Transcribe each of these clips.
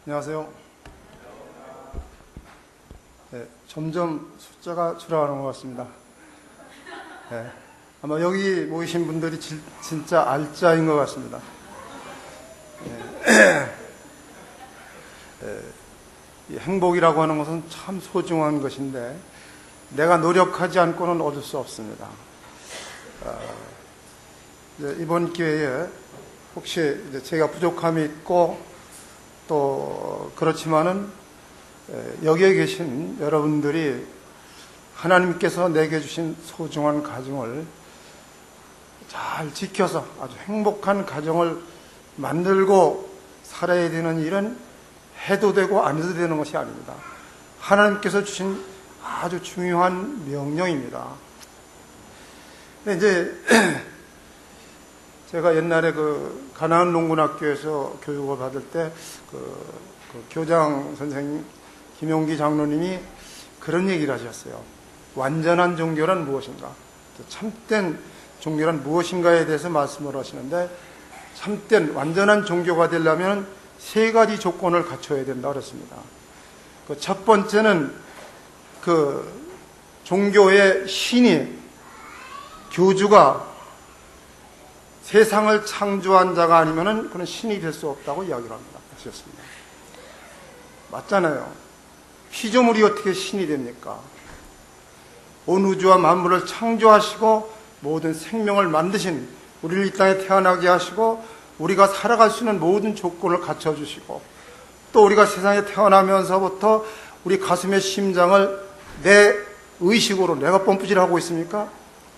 안녕하세요. 네, 점점 숫자가 줄어가는 것 같습니다. 네, 아마 여기 모이신 분들이 진짜 알짜인 것 같습니다. 이 행복이라고 하는 것은 참 소중한 것인데 내가 노력하지 않고는 얻을 수 없습니다. 이번 기회에 혹시 제가 부족함이 있고 또 그렇지만은 여기에 계신 여러분들이 하나님께서 내게 주신 소중한 가정을 잘 지켜서 아주 행복한 가정을 만들고 살아야 되는 일은 해도 되고 안 해도 되는 것이 아닙니다. 하나님께서 주신 아주 중요한 명령입니다. 근데 이제 제가 옛날에 가나안 농군학교에서 교육을 받을 때 그 교장 선생님 김용기 장로님이 그런 얘기를 하셨어요. 완전한 종교란 무엇인가? 참된 종교란 무엇인가에 대해서 말씀을 하시는데 참된 완전한 종교가 되려면 세 가지 조건을 갖춰야 된다 그랬습니다. 첫 번째는 종교의 신이 교주가 세상을 창조한 자가 아니면은 그는 신이 될 수 없다고 이야기를 합니다. 하셨습니다. 맞잖아요. 피조물이 어떻게 신이 됩니까? 온 우주와 만물을 창조하시고 모든 생명을 만드신 우리를 이 땅에 태어나게 하시고 우리가 살아갈 수 있는 모든 조건을 갖춰주시고 또 우리가 세상에 태어나면서부터 우리 가슴의 심장을 내 의식으로 내가 펌프질하고 있습니까?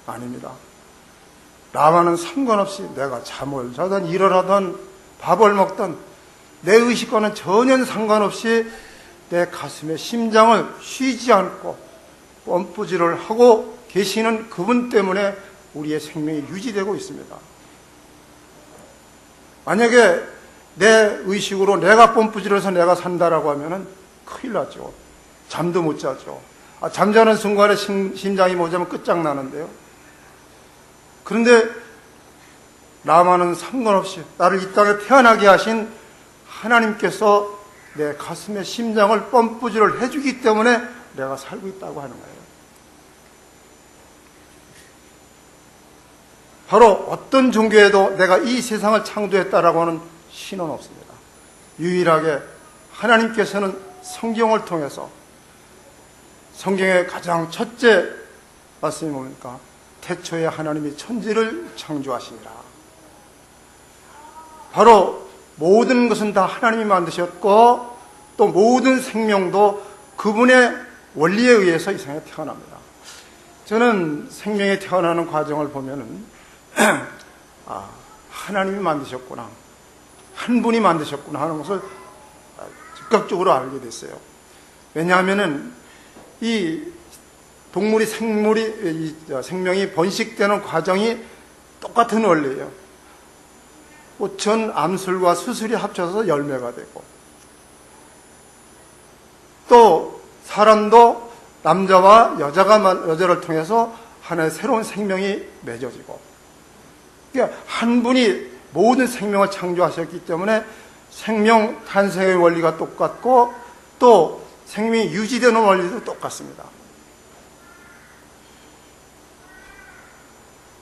아닙니다. 나와는 상관없이 내가 잠을 자든 일을 하든 밥을 먹든 내 의식과는 전혀 상관없이 내 가슴의 심장을 쉬지 않고 펌프질을 하고 계시는 그분 때문에 우리의 생명이 유지되고 있습니다. 만약에 내 의식으로 내가 펌프질을 해서 내가 산다라고 하면은 큰일 나죠. 잠도 못 자죠. 잠자는 순간에 심장이 멎으면 끝장나는데요. 그런데 나와는 상관없이 나를 이 땅에 태어나게 하신 하나님께서 내 가슴의 심장을 펌프질을 해주기 때문에 내가 살고 있다고 하는 거예요. 바로 어떤 종교에도 내가 이 세상을 창조했다라고 하는 신은 없습니다. 유일하게 하나님께서는 성경을 통해서 성경의 가장 첫째 말씀이 뭡니까? 태초에 하나님이 천지를 창조하시니라. 바로 모든 것은 다 하나님이 만드셨고 또 모든 생명도 그분의 원리에 의해서 이 세상에 태어납니다. 저는 생명에 태어나는 과정을 보면은 하나님이 만드셨구나, 한 분이 만드셨구나 하는 것을 즉각적으로 알게 됐어요. 왜냐하면은 이 동물이 생명이 번식되는 과정이 똑같은 원리예요. 전 암술과 수술이 합쳐서 열매가 되고 또 사람도 남자와 여자를 통해서 하나의 새로운 생명이 맺어지고 그러니까 한 분이 모든 생명을 창조하셨기 때문에 생명 탄생의 원리가 똑같고 또 생명이 유지되는 원리도 똑같습니다.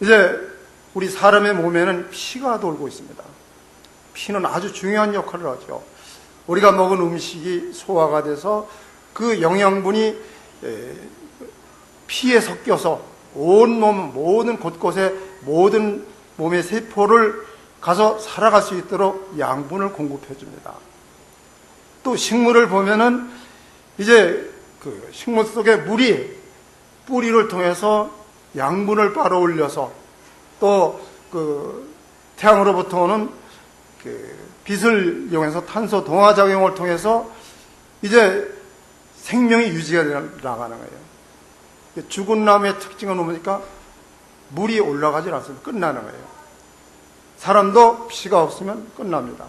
이제 우리 사람의 몸에는 피가 돌고 있습니다. 피는 아주 중요한 역할을 하죠. 우리가 먹은 음식이 소화가 돼서 그 영양분이 피에 섞여서 온 몸, 모든 곳곳에 모든 몸의 세포를 가서 살아갈 수 있도록 양분을 공급해 줍니다. 또 식물을 보면은 이제 식물 속에 물이 뿌리를 통해서 양분을 빨아올려서 또 태양으로부터 오는 빛을 이용해서 탄소 동화 작용을 통해서 이제 생명이 유지가 나가는 거예요. 죽은 나무의 특징은 뭡니까? 물이 올라가지 않습니다. 끝나는 거예요. 사람도 피가 없으면 끝납니다.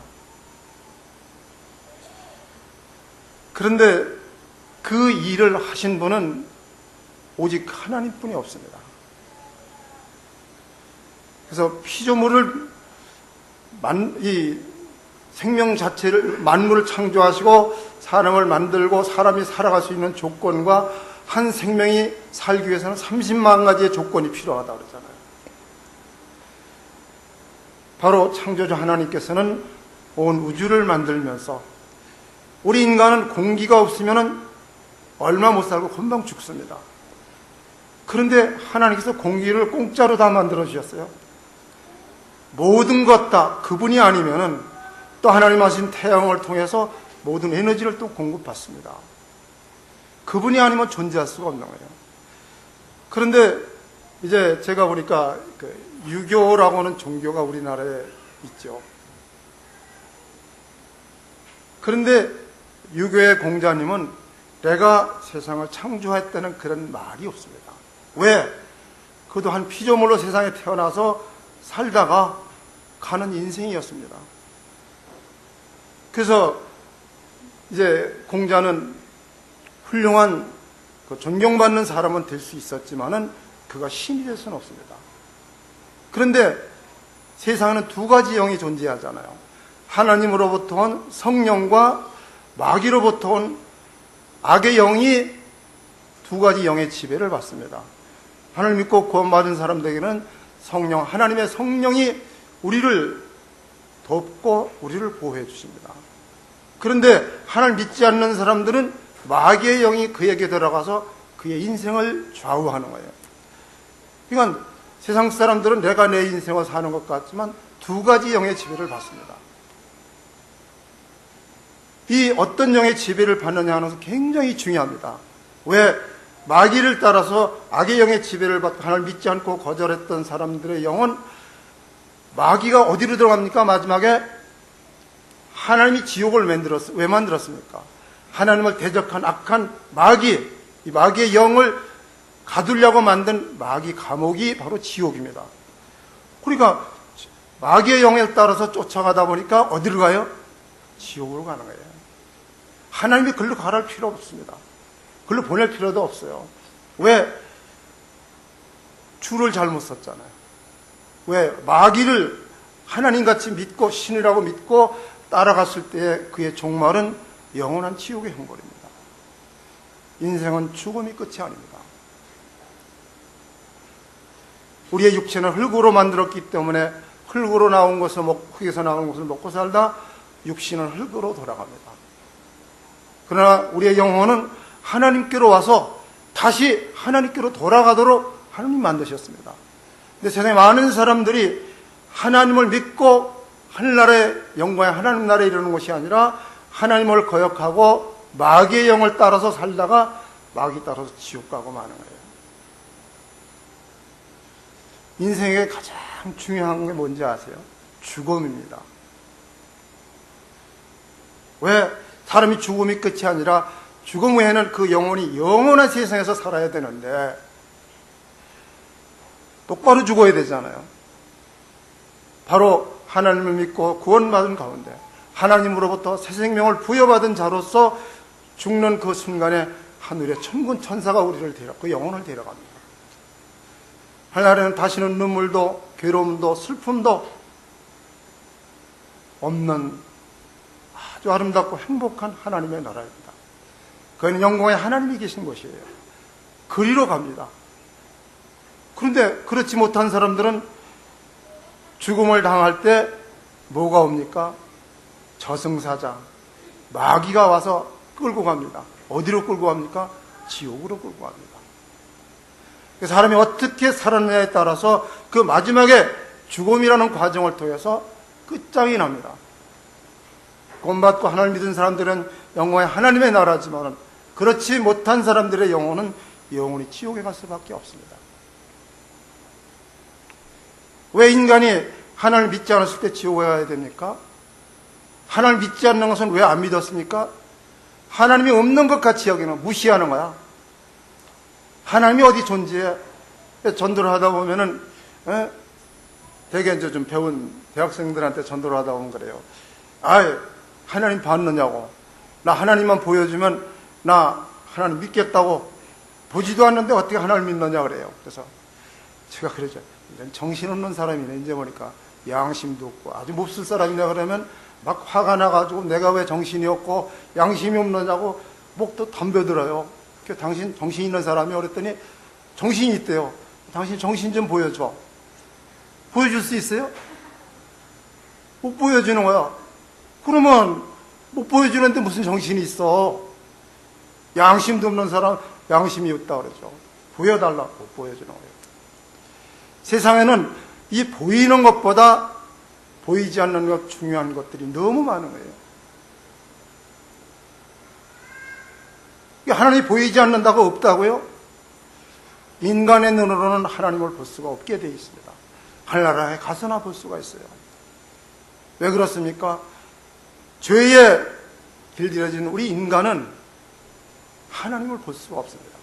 그런데 그 일을 하신 분은 오직 하나님뿐이 없습니다. 그래서 피조물을 생명 자체를, 만물을 창조하시고 사람을 만들고 사람이 살아갈 수 있는 조건과 한 생명이 살기 위해서는 30만 가지의 조건이 필요하다고 그러잖아요. 바로 창조주 하나님께서는 온 우주를 만들면서 우리 인간은 공기가 없으면 얼마 못 살고 금방 죽습니다. 그런데 하나님께서 공기를 공짜로 다 만들어 주셨어요. 모든 것 다 그분이 아니면은 또 하나님 하신 태양을 통해서 모든 에너지를 또 공급받습니다. 그분이 아니면 존재할 수가 없는 거예요. 그런데 이제 제가 보니까 유교라고 하는 종교가 우리나라에 있죠. 그런데 유교의 공자님은 내가 세상을 창조했다는 그런 말이 없습니다. 왜? 그도 한 피조물로 세상에 태어나서 살다가 가는 인생이었습니다. 그래서 이제 공자는 훌륭한 존경받는 사람은 될 수 있었지만은 그가 신이 될 수는 없습니다. 그런데 세상에는 두 가지 영이 존재하잖아요. 하나님으로부터 온 성령과 마귀로부터 온 악의 영이 두 가지 영의 지배를 받습니다. 하나님 믿고 구원받은 사람들에게는 성령, 하나님의 성령이 우리를 돕고 우리를 보호해 주십니다. 그런데 하나님 믿지 않는 사람들은 마귀의 영이 그에게 들어가서 그의 인생을 좌우하는 거예요. 그러니까 세상 사람들은 내가 내 인생을 사는 것 같지만 두 가지 영의 지배를 받습니다. 이 어떤 영의 지배를 받느냐 하는 것은 굉장히 중요합니다. 왜? 마귀를 따라서 악의 영의 지배를 받고 하나님을 믿지 않고 거절했던 사람들의 영은 마귀가 어디로 들어갑니까? 마지막에 하나님이 지옥을 왜 만들었습니까? 하나님을 대적한 악한 마귀, 이 마귀의 영을 가두려고 만든 마귀 감옥이 바로 지옥입니다. 그러니까 마귀의 영에 따라서 쫓아가다 보니까 어디로 가요? 지옥으로 가는 거예요. 하나님이 글로 가랄 필요 없습니다. 글로 보낼 필요도 없어요. 왜? 줄을 잘못 썼잖아요. 왜? 마귀를 하나님같이 믿고 신이라고 믿고 따라갔을 때 그의 종말은 영원한 지옥의 형벌입니다. 인생은 죽음이 끝이 아닙니다. 우리의 육체는 흙으로 만들었기 때문에 흙으로 나온 것을 흙에서 나온 것을 먹고 살다 육신은 흙으로 돌아갑니다. 그러나 우리의 영혼은 하나님께로 와서 다시 하나님께로 돌아가도록 하나님 만드셨습니다. 근데 세상에 많은 사람들이 하나님을 믿고 하늘나라의 영광의 하나님 나라에 이르는 것이 아니라 하나님을 거역하고 마귀의 영을 따라서 살다가 마귀 따라서 지옥 가고 마는 거예요. 인생의 가장 중요한 게 뭔지 아세요? 죽음입니다. 왜? 사람이 죽음이 끝이 아니라 죽음 후에는 그 영혼이 영원한 세상에서 살아야 되는데 똑바로 죽어야 되잖아요. 바로 하나님을 믿고 구원받은 가운데 하나님으로부터 새 생명을 부여받은 자로서 죽는 그 순간에 하늘의 천군 천사가 우리를 그 영혼을 데려갑니다. 하늘에는 다시는 눈물도 괴로움도 슬픔도 없는 아주 아름답고 행복한 하나님의 나라입니다. 그는 영광의 하나님이 계신 곳이에요. 그리로 갑니다. 그런데 그렇지 못한 사람들은 죽음을 당할 때 뭐가 옵니까? 저승사자, 마귀가 와서 끌고 갑니다. 어디로 끌고 갑니까? 지옥으로 끌고 갑니다. 사람이 어떻게 살았느냐에 따라서 그 마지막에 죽음이라는 과정을 통해서 끝장이 납니다. 구원받고 하나님을 믿은 사람들은 영광의 하나님의 나라지만 그렇지 못한 사람들의 영혼은 영원히 지옥에 갈 수밖에 없습니다. 왜 인간이 하나님을 믿지 않았을 때 지옥에 가야 됩니까? 하나님을 믿지 않는 것은 왜 안 믿었습니까? 하나님이 없는 것 같이 여기는 무시하는 거야. 하나님이 어디 존재해? 전도를 하다 보면은 되게 이제 좀 배운 대학생들한테 전도를 하다 보면 그래요. 하나님 봤느냐고. 나 하나님만 보여주면 나 하나님 믿겠다고. 보지도 않는데 어떻게 하나님 믿느냐 그래요. 그래서 제가 그러죠. 정신없는 사람이네. 이제 보니까 양심도 없고 아주 몹쓸 사람이냐 그러면 막 화가 나가지고 내가 왜 정신이 없고 양심이 없느냐고 목도 덤벼들어요. 그 당신 정신 있는 사람이 그랬더니 정신이 있대요. 당신 정신 좀 보여줘. 보여줄 수 있어요? 못 보여주는 거야. 그러면 못 보여주는데 무슨 정신이 있어? 양심도 없는 사람 양심이 없다 그러죠. 보여달라고 보여주는 거예요. 세상에는 이 보이는 것보다 보이지 않는 것 중요한 것들이 너무 많은 거예요. 하나님이 보이지 않는다고 없다고요? 인간의 눈으로는 하나님을 볼 수가 없게 되어 있습니다. 하늘나라에 가서나 볼 수가 있어요. 왜 그렇습니까? 죄에 길들여진 우리 인간은 하나님을 볼 수가 없습니다.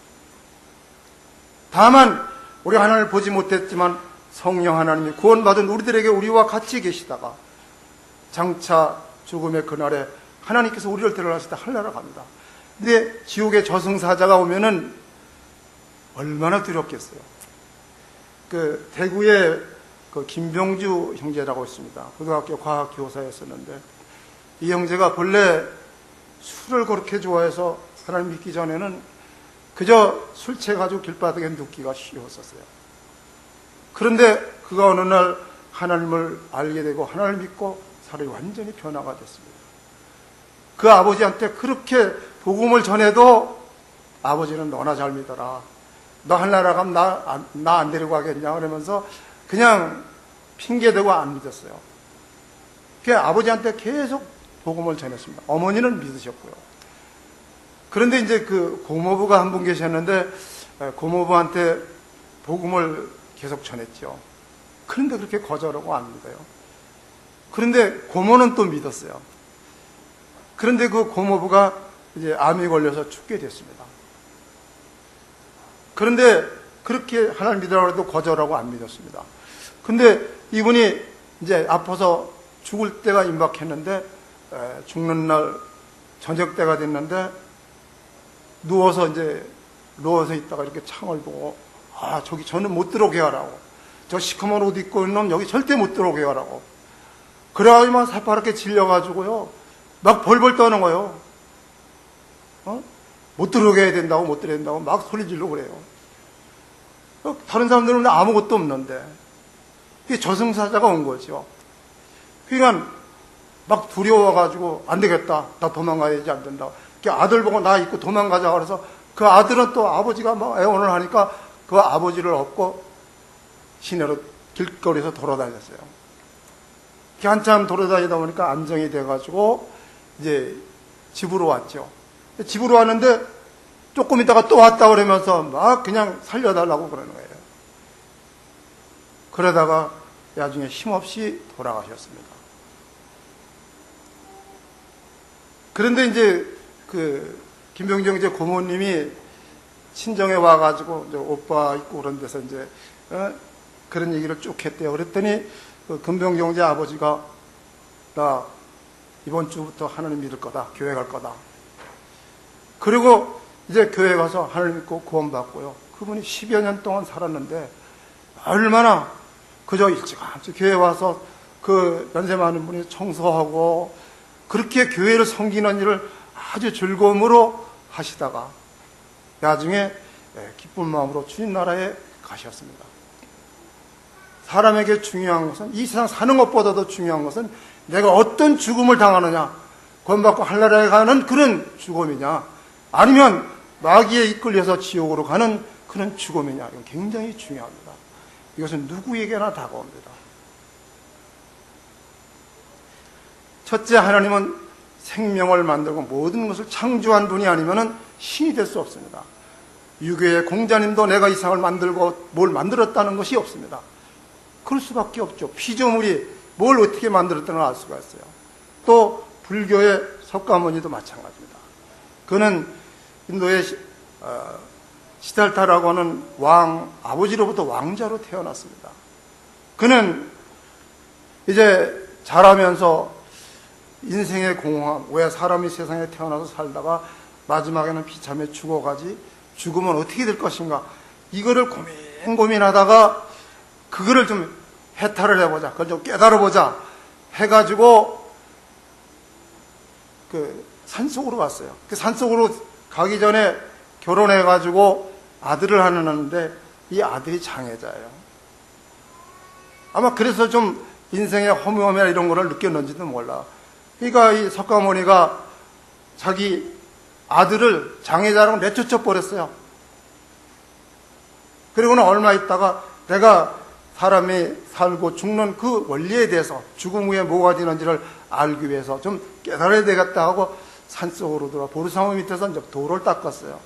다만 우리 하나님을 보지 못했지만 성령 하나님이 구원받은 우리들에게 우리와 같이 계시다가 장차 죽음의 그날에 하나님께서 우리를 데려가실 때 하늘나라 갑니다. 근데 지옥의 저승사자가 오면은 얼마나 두렵겠어요. 그 대구에 그 김병주 형제라고 있습니다. 고등학교 과학교사였었는데 이 형제가 본래 술을 그렇게 좋아해서 하나님 믿기 전에는 그저 술 취해가지고 길바닥에 눕기가 쉬웠었어요. 그런데 그가 어느 날 하나님을 알게 되고 하나님을 믿고 사람이 완전히 변화가 됐습니다. 그 아버지한테 그렇게 복음을 전해도 아버지는 너나 잘 믿어라. 너 하늘나라 가면 나 안 데리고 가겠냐 그러면서 그냥 핑계대고 안 믿었어요. 그 아버지한테 계속 복음을 전했습니다. 어머니는 믿으셨고요. 그런데 이제 그 고모부가 한 분 계셨는데 고모부한테 복음을 계속 전했죠. 그런데 그렇게 거절하고 안 믿어요. 그런데 고모는 또 믿었어요. 그런데 그 고모부가 이제 암이 걸려서 죽게 됐습니다. 그런데 그렇게 하나님 믿으라고 해도 거절하고 안 믿었습니다. 근데 이분이 이제 아파서 죽을 때가 임박했는데 죽는 날 저녁 때가 됐는데 누워서 있다가 이렇게 창을 보고 저기 저는 못 들어오게 하라고. 저 시커먼 옷 입고 있는 놈 여기 절대 못 들어오게 하라고. 그래가지고 막 새파랗게 질려가지고요. 막 벌벌 떠는 거예요. 못 들어오게 해야 된다고 못 들어야 된다고 막 소리 지르고 그래요. 다른 사람들은 아무것도 없는데 그게 저승사자가 온 거죠. 그러니까 막 두려워가지고 안 되겠다. 나 도망가야지 안 된다. 아들 보고 나 입고 도망가자 그래서 그 아들은 또 아버지가 막 애원을 하니까 그 아버지를 업고 시내로 길거리에서 돌아다녔어요. 한참 돌아다니다 보니까 안정이 돼가지고 이제 집으로 왔죠. 집으로 왔는데 조금 있다가 또 왔다 그러면서 막 그냥 살려달라고 그러는 거예요. 그러다가 나중에 힘없이 돌아가셨습니다. 그런데 이제 그 김병정 이제 고모님이 친정에 와가지고 이제 오빠 있고 그런 데서 이제 그런 얘기를 쭉 했대요. 그랬더니 그 금병정제 아버지가 나 이번 주부터 하나님 믿을 거다. 교회 갈 거다. 그리고 이제 교회 가서 하나님 믿고 구원받고요. 그분이 10여 년 동안 살았는데 얼마나 그저 일찌감치 교회 와서 그 연세 많은 분이 청소하고 그렇게 교회를 섬기는 일을 아주 즐거움으로 하시다가 나중에 기쁜 마음으로 주님 나라에 가셨습니다. 사람에게 중요한 것은 이 세상 사는 것보다도 중요한 것은 내가 어떤 죽음을 당하느냐, 구원받고 하늘나라에 가는 그런 죽음이냐, 아니면 마귀에 이끌려서 지옥으로 가는 그런 죽음이냐, 이건 굉장히 중요합니다. 이것은 누구에게나 다가옵니다. 첫째, 하나님은 생명을 만들고 모든 것을 창조한 분이 아니면 신이 될 수 없습니다. 유교의 공자님도 내가 이 세상을 만들고 뭘 만들었다는 것이 없습니다. 그럴 수밖에 없죠. 피조물이 뭘 어떻게 만들었다는 걸 알 수가 있어요. 또 불교의 석가모니도 마찬가지입니다. 그는 인도의 시달타라고 하는 왕 아버지로부터 왕자로 태어났습니다. 그는 이제 자라면서 인생의 공허함, 왜 사람이 세상에 태어나서 살다가 마지막에는 비참해 죽어가지, 죽으면 어떻게 될 것인가, 이거를 고민하다가 그거를 좀 해탈을 해보자, 그걸 좀 깨달아보자 해가지고 그 산속으로 갔어요. 그 산속으로 가기 전에 결혼해가지고 아들을 하나 낳는데 이 아들이 장애자예요. 아마 그래서 좀 인생의 허무함이나 이런 거를 느꼈는지도 몰라. 그러니까 이 석가모니가 자기 아들을 장애자라고 내쫓아 버렸어요. 그리고는 얼마 있다가 내가 사람이 살고 죽는 그 원리에 대해서 죽음 후에 뭐가 되는지를 알기 위해서 좀 깨달아야 되겠다 하고 산속으로 들어가 보르사무 밑에서 이제 돌을 닦았어요.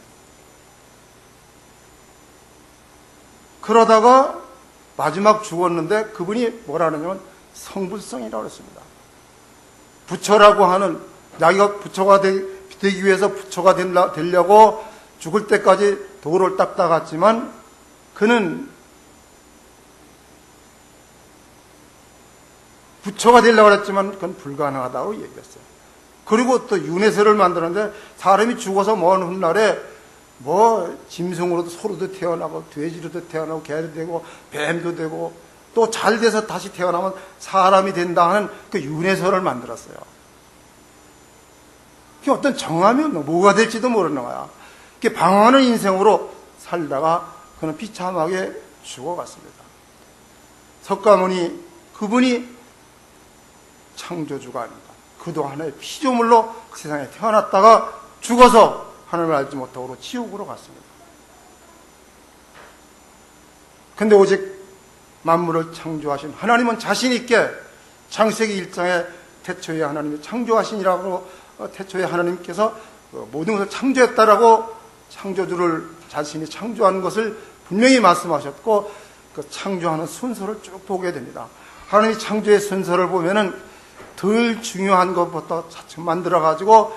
그러다가 마지막 죽었는데 그분이 뭐라냐면 성불성이라고 했습니다. 부처라고 하는 자기가 부처가 되기 위해서 부처가 되려고 죽을 때까지 돌을 닦다갔지만 그는 부처가 되려고 했지만 그건 불가능하다고 얘기했어요. 그리고 또 윤회설을 만드는데 사람이 죽어서 먼 훗날에 뭐 짐승으로도 소로도 태어나고 돼지로도 태어나고 개도 되고 뱀도 되고 또 잘 돼서 다시 태어나면 사람이 된다 하는 그 윤회설을 만들었어요. 그게 어떤 정함이 없는 뭐가 될지도 모르는 거야. 그게 방황하는 인생으로 살다가 그는 비참하게 죽어갔습니다. 석가모니 그분이 창조주가 아닙니다. 그도 하나의 피조물로 세상에 태어났다가 죽어서 하나님을 알지 못하고 지옥으로 갔습니다. 근데 오직 만물을 창조하신 하나님은 자신 있게 창세기 1장에 태초에 하나님이 창조하시니라고 태초에 하나님께서 모든 것을 창조했다라고 창조주를 자신이 창조한 것을 분명히 말씀하셨고 그 창조하는 순서를 쭉 보게 됩니다. 하나님이 창조의 순서를 보면은 덜 중요한 것부터 차츰 만들어가지고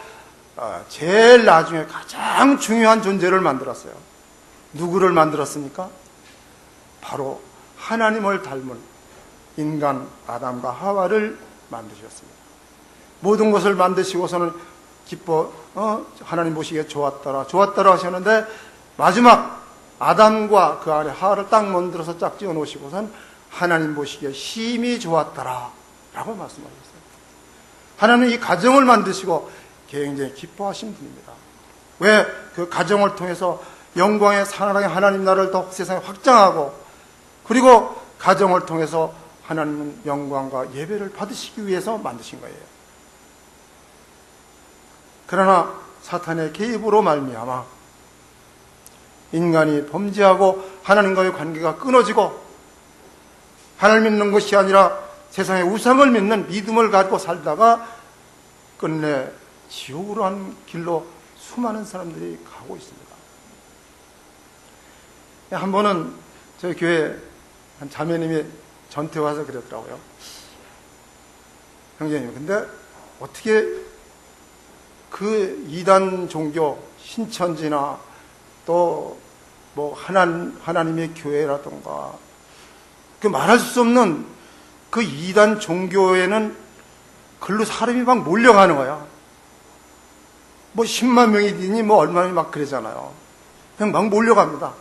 제일 나중에 가장 중요한 존재를 만들었어요. 누구를 만들었습니까? 바로 하나님을 닮은 인간 아담과 하와를 만드셨습니다. 모든 것을 만드시고서는 하나님 보시기에 좋았더라 하셨는데 마지막 아담과 그 안에 하와를 딱 만들어서 짝 지어 놓으시고선 하나님 보시기에 심히 좋았더라 라고 말씀하셨어요. 하나님은 이 가정을 만드시고 굉장히 기뻐하신 분입니다. 왜? 그 가정을 통해서 영광의 사랑의 하나님 나라를 더 세상에 확장하고 그리고 가정을 통해서 하나님은 영광과 예배를 받으시기 위해서 만드신 거예요. 그러나 사탄의 개입으로 말미암아 인간이 범죄하고 하나님과의 관계가 끊어지고 하나님 믿는 것이 아니라 세상의 우상을 믿는 믿음을 가지고 살다가 끝내 지옥으로 한 길로 수많은 사람들이 가고 있습니다. 한 번은 저희 교회 한 자매님이 전태 와서 그랬더라고요. 형제님, 근데 어떻게 그 이단 종교, 신천지나 또 뭐 하나님의 교회라던가 그 말할 수 없는 그 이단 종교에는 글로 사람이 막 몰려가는 거야. 뭐 10만 명이니 뭐 얼마나 막 그러잖아요. 그냥 막 몰려갑니다.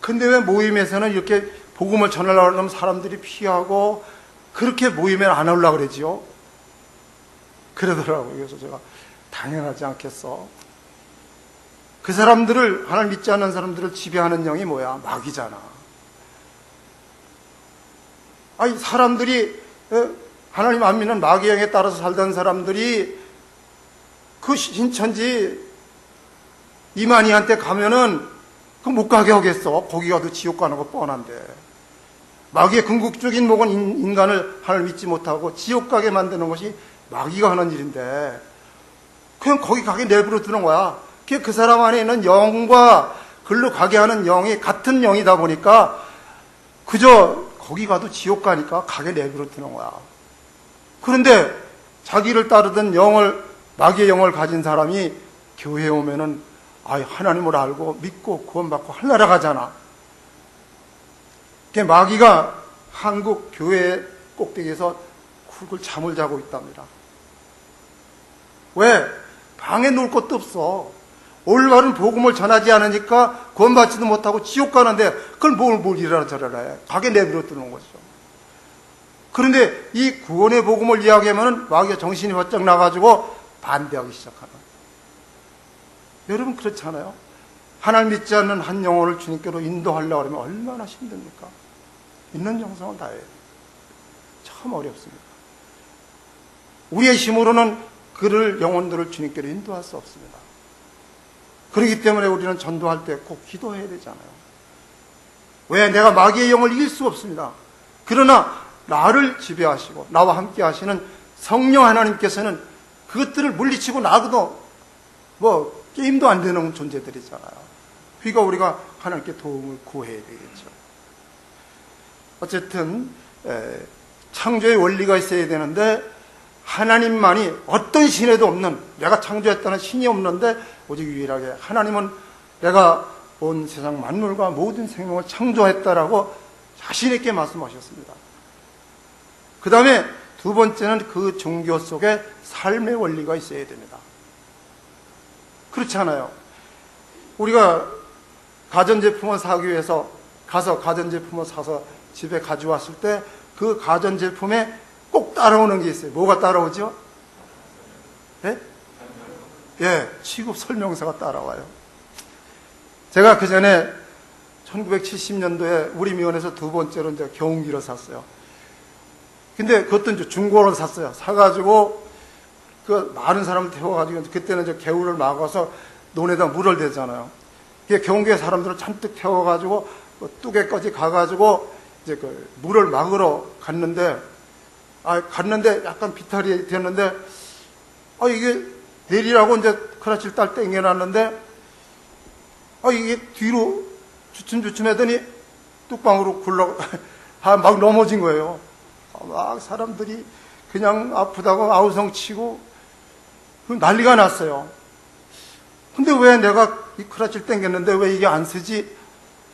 근데 왜 모임에서는 이렇게 복음을 전하려고 하면 사람들이 피하고 그렇게 모임에 안 오려고 그러지요? 그러더라고요. 그래서 제가 당연하지 않겠어. 그 사람들을, 하나님 믿지 않는 사람들을 지배하는 영이 뭐야? 마귀잖아. 아니, 사람들이, 하나님 안 믿는 마귀의 영에 따라서 살던 사람들이 그 신천지 이만희한테 가면은 그 못 가게 하겠어. 거기 가도 지옥 가는 거 뻔한데. 마귀의 궁극적인 목은 인간을 하나님 믿지 못하고 지옥 가게 만드는 것이 마귀가 하는 일인데 그냥 거기 가게 내버려 두는 거야. 그 사람 안에 있는 영과 글로 가게 하는 영이 같은 영이다 보니까 그저 거기 가도 지옥 가니까 가게 내버려 두는 거야. 그런데 자기를 따르던 마귀의 영을 가진 사람이 교회에 오면은 하나님을 알고 믿고 구원받고 하늘나라 가잖아. 마귀가 한국 교회 꼭대기에서 굵을 잠을 자고 있답니다. 왜? 방에 놀 것도 없어. 올바른 복음을 전하지 않으니까 구원받지도 못하고 지옥 가는데 그걸 뭘 이래라 저래라 해. 가게 내버려 두는 거죠. 그런데 이 구원의 복음을 이야기하면 마귀가 정신이 바짝 나가지고 반대하기 시작하는. 여러분 그렇잖아요. 하나님 믿지 않는 한 영혼을 주님께로 인도하려고 하면 얼마나 힘듭니까? 있는 정성을 다해야 돼요. 참 어렵습니다. 우리의 힘으로는 그를 영혼들을 주님께로 인도할 수 없습니다. 그렇기 때문에 우리는 전도할 때 꼭 기도해야 되잖아요. 왜? 내가 마귀의 영을 이길 수 없습니다. 그러나 나를 지배하시고 나와 함께 하시는 성령 하나님께서는 그것들을 물리치고 나고도 게임도 안 되는 존재들이잖아요. 그러니까 우리가 하나님께 도움을 구해야 되겠죠. 어쨌든 창조의 원리가 있어야 되는데 하나님만이 어떤 신에도 없는, 내가 창조했다는 신이 없는데 오직 유일하게 하나님은 내가 온 세상 만물과 모든 생명을 창조했다라고 자신 있게 말씀하셨습니다. 그 다음에 두 번째는 그 종교 속에 삶의 원리가 있어야 됩니다. 그렇지 않아요? 우리가 가전제품을 사기 위해서 가서 가전제품을 사서 집에 가져왔을 때 그 가전제품에 꼭 따라오는 게 있어요. 뭐가 따라오죠? 취급 설명서가 따라와요. 제가 그 전에 1970년도에 우리 미원에서 두 번째로 이제 경운기를 샀어요. 근데 그것도 이제 중고로 샀어요. 사가지고 그 많은 사람을 태워가지고 그때는 이제 개울을 막아서 논에다 물을 대잖아요. 경운기에 사람들을 잔뜩 태워가지고 뚜개까지 가가지고 이제 그 물을 막으러 갔는데 약간 비탈이 됐는데 이게 내리라고 이제 크라치를 딱 땡겨놨는데 이게 뒤로 주춤주춤 하더니 뚝방으로 막 넘어진 거예요. 막 사람들이 그냥 아프다고 아우성치고 난리가 났어요. 근데 왜 내가 이 크라치를 땡겼는데 왜 이게 안 쓰지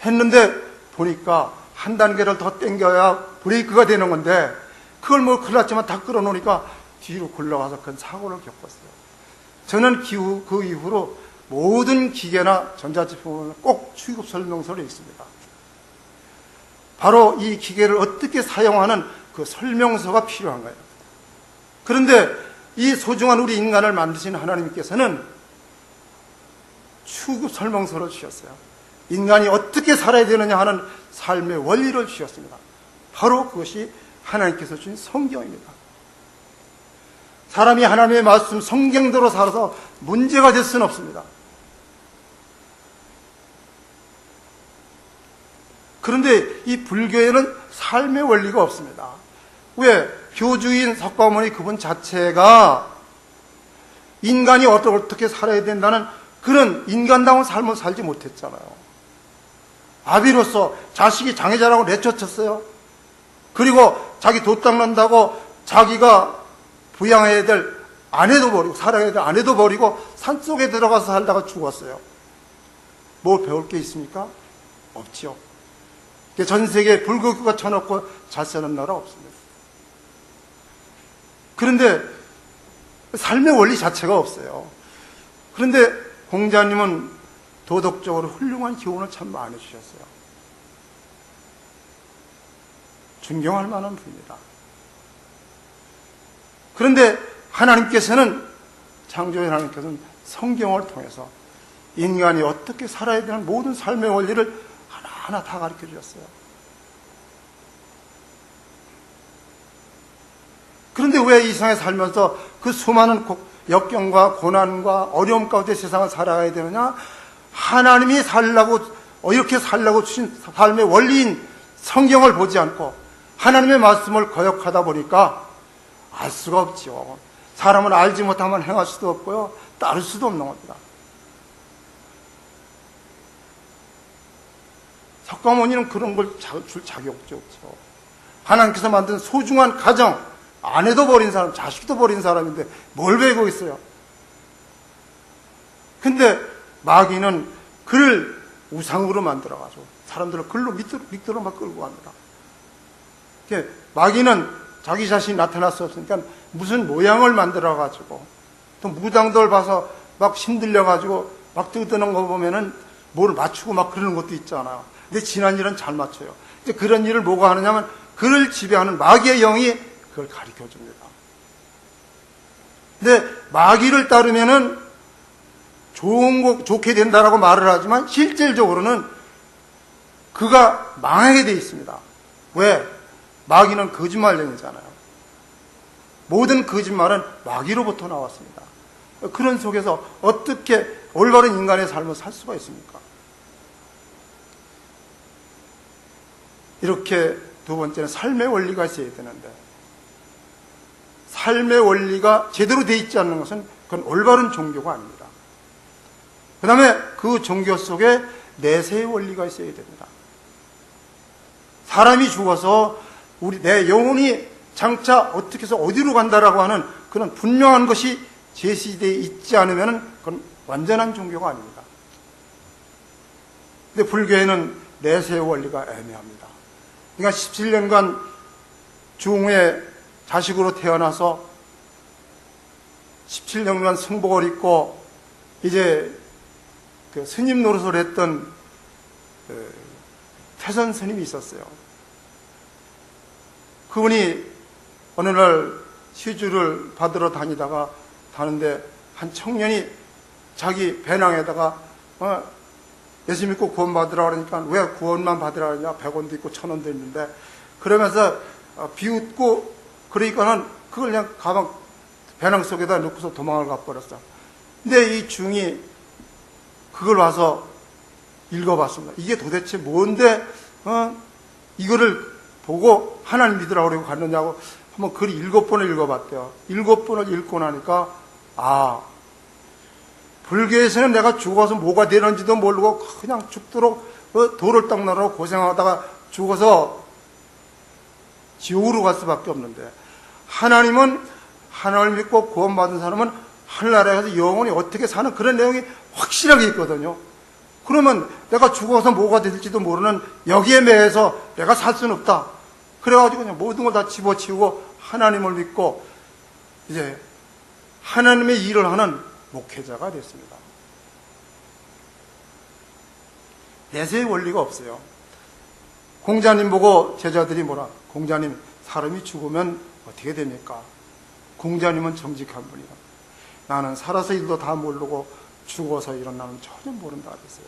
했는데 보니까 한 단계를 더 땡겨야 브레이크가 되는 건데 그걸 클라치만 다 끌어놓으니까 뒤로 굴러가서 큰 사고를 겪었어요. 저는 그 이후로 모든 기계나 전자제품은 꼭 취급 설명서를 읽습니다. 바로 이 기계를 어떻게 사용하는 그 설명서가 필요한 거예요. 그런데 이 소중한 우리 인간을 만드신 하나님께서는 취급 설명서를 주셨어요. 인간이 어떻게 살아야 되느냐 하는 삶의 원리를 주셨습니다. 바로 그것이 하나님께서 주신 성경입니다. 사람이 하나님의 말씀 성경대로 살아서 문제가 될 수는 없습니다. 그런데 이 불교에는 삶의 원리가 없습니다. 왜? 교주인 석가모니 그분 자체가 인간이 어떻게 살아야 된다는 그런 인간다운 삶을 살지 못했잖아요. 아비로서 자식이 장애자라고 내쫓았어요. 그리고 자기 도 닦는다고 자기가 부양해야 될 아내도 버리고 살아야 될 아내도 버리고 산속에 들어가서 살다가 죽었어요. 뭐 배울 게 있습니까? 없지요. 전 세계에 불교가 쳐놓고 잘 사는 나라 없습니다. 그런데 삶의 원리 자체가 없어요. 그런데 공자님은 도덕적으로 훌륭한 교훈을 참 많이 주셨어요. 존경할 만한 분입니다. 그런데 하나님께서는, 창조의 하나님께서는 성경을 통해서 인간이 어떻게 살아야 되는 모든 삶의 원리를 하나하나 다 가르쳐 주셨어요. 그런데 왜 이 세상에 살면서 그 수많은 역경과 고난과 어려움 가운데 세상을 살아가야 되느냐? 하나님이 이렇게 살라고 주신 삶의 원리인 성경을 보지 않고 하나님의 말씀을 거역하다 보니까 알 수가 없죠. 사람은 알지 못하면 행할 수도 없고요. 따를 수도 없는 겁니다. 석가모니는 그런 걸 줄 자격이 없죠. 하나님께서 만든 소중한 가정, 아내도 버린 사람, 자식도 버린 사람인데 뭘 배우고 있어요? 근데 마귀는 그를 우상으로 만들어가지고 사람들을 글로 밑으로 막 끌고 갑니다. 마귀는 자기 자신이 나타날 수 없으니까 무슨 모양을 만들어가지고 또 무당들 봐서 막 신들려가지고 막 뜯는 거 보면은 뭘 맞추고 막 그러는 것도 있잖아요. 근데 지난 일은 잘 맞춰요. 이제 그런 일을 뭐가 하느냐면 그를 지배하는 마귀의 영이 그걸 가르쳐 줍니다. 근데 마귀를 따르면은 좋게 된다라고 말을 하지만 실질적으로는 그가 망하게 돼 있습니다. 왜? 마귀는 거짓말쟁이잖아요. 모든 거짓말은 마귀로부터 나왔습니다. 그런 속에서 어떻게 올바른 인간의 삶을 살 수가 있습니까? 이렇게 두 번째는 삶의 원리가 있어야 되는데, 삶의 원리가 제대로 되어 있지 않는 것은 그건 올바른 종교가 아닙니다. 그 다음에 그 종교 속에 내세의 원리가 있어야 됩니다. 사람이 죽어서 내 영혼이 장차 어떻게 해서 어디로 간다라고 하는 그런 분명한 것이 제시되어 있지 않으면 그건 완전한 종교가 아닙니다. 근데 불교에는 내세의 원리가 애매합니다. 그러니까 17년간 중후에 자식으로 태어나서 17년간 승복을 입고 이제 그 스님 노릇을 했던 태선 스님이 있었어요. 그분이 어느 날 시주를 받으러 다니는데 한 청년이 자기 배낭에다가 예수 믿고 구원 받으라 그러니까 왜 구원만 받으라 그러냐, 100원도 있고 1000원도 있는데, 그러면서 비웃고 그러니까는 그걸 그냥 가방 배낭 속에다 넣고서 도망을 가버렸어. 근데 이 중이 그걸 와서 읽어봤습니다. 이게 도대체 뭔데 이거를 보고 하나님 믿으라고 그러고 갔느냐고 한번 글 7번을 읽어봤대요. 7번을 읽고 나니까 불교에서는 내가 죽어서 뭐가 되는지도 모르고 그냥 죽도록 돌을 닦느라고 고생하다가 죽어서 지옥으로 갈 수밖에 없는데, 하나님은 하나님을 믿고 구원받은 사람은 하늘나라에 가서 영원히 어떻게 사는 그런 내용이 확실하게 있거든요. 그러면 내가 죽어서 뭐가 될지도 모르는 여기에 매여서 내가 살 수는 없다. 그래가지고 그냥 모든 걸 다 집어치우고 하나님을 믿고 이제 하나님의 일을 하는 목회자가 됐습니다. 내세의 원리가 없어요. 공자님 보고 제자들이 뭐라, 공자님 사람이 죽으면 어떻게 됩니까? 공자님은 정직한 분이다. 나는 살아서 일도 다 모르고 죽어서 일은 나는 전혀 모른다 그랬어요.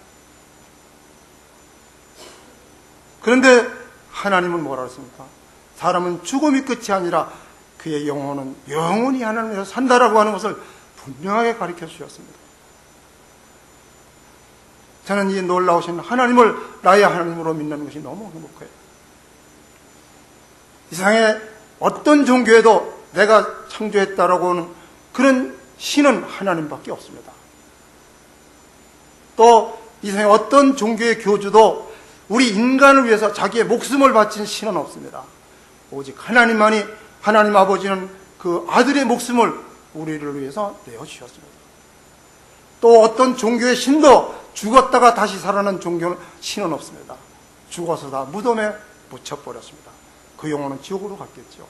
그런데 하나님은 뭐라 그랬습니까? 사람은 죽음이 끝이 아니라 그의 영혼은 영원히 하나님께서 산다라고 하는 것을 분명하게 가르쳐 주셨습니다. 저는 이 놀라우신 하나님을 나의 하나님으로 믿는 것이 너무 행복해요. 이 세상에 어떤 종교에도 내가 창조했다라고 하는 그런 신은 하나님밖에 없습니다. 또 이 세상에 어떤 종교의 교주도 우리 인간을 위해서 자기의 목숨을 바친 신은 없습니다. 오직 하나님만이, 하나님 아버지는 그 아들의 목숨을 우리를 위해서 내어주셨습니다. 또 어떤 종교의 신도 죽었다가 다시 살아난 종교는 신은 없습니다. 죽어서 다 무덤에 묻혀버렸습니다. 그 영혼은 지옥으로 갔겠죠.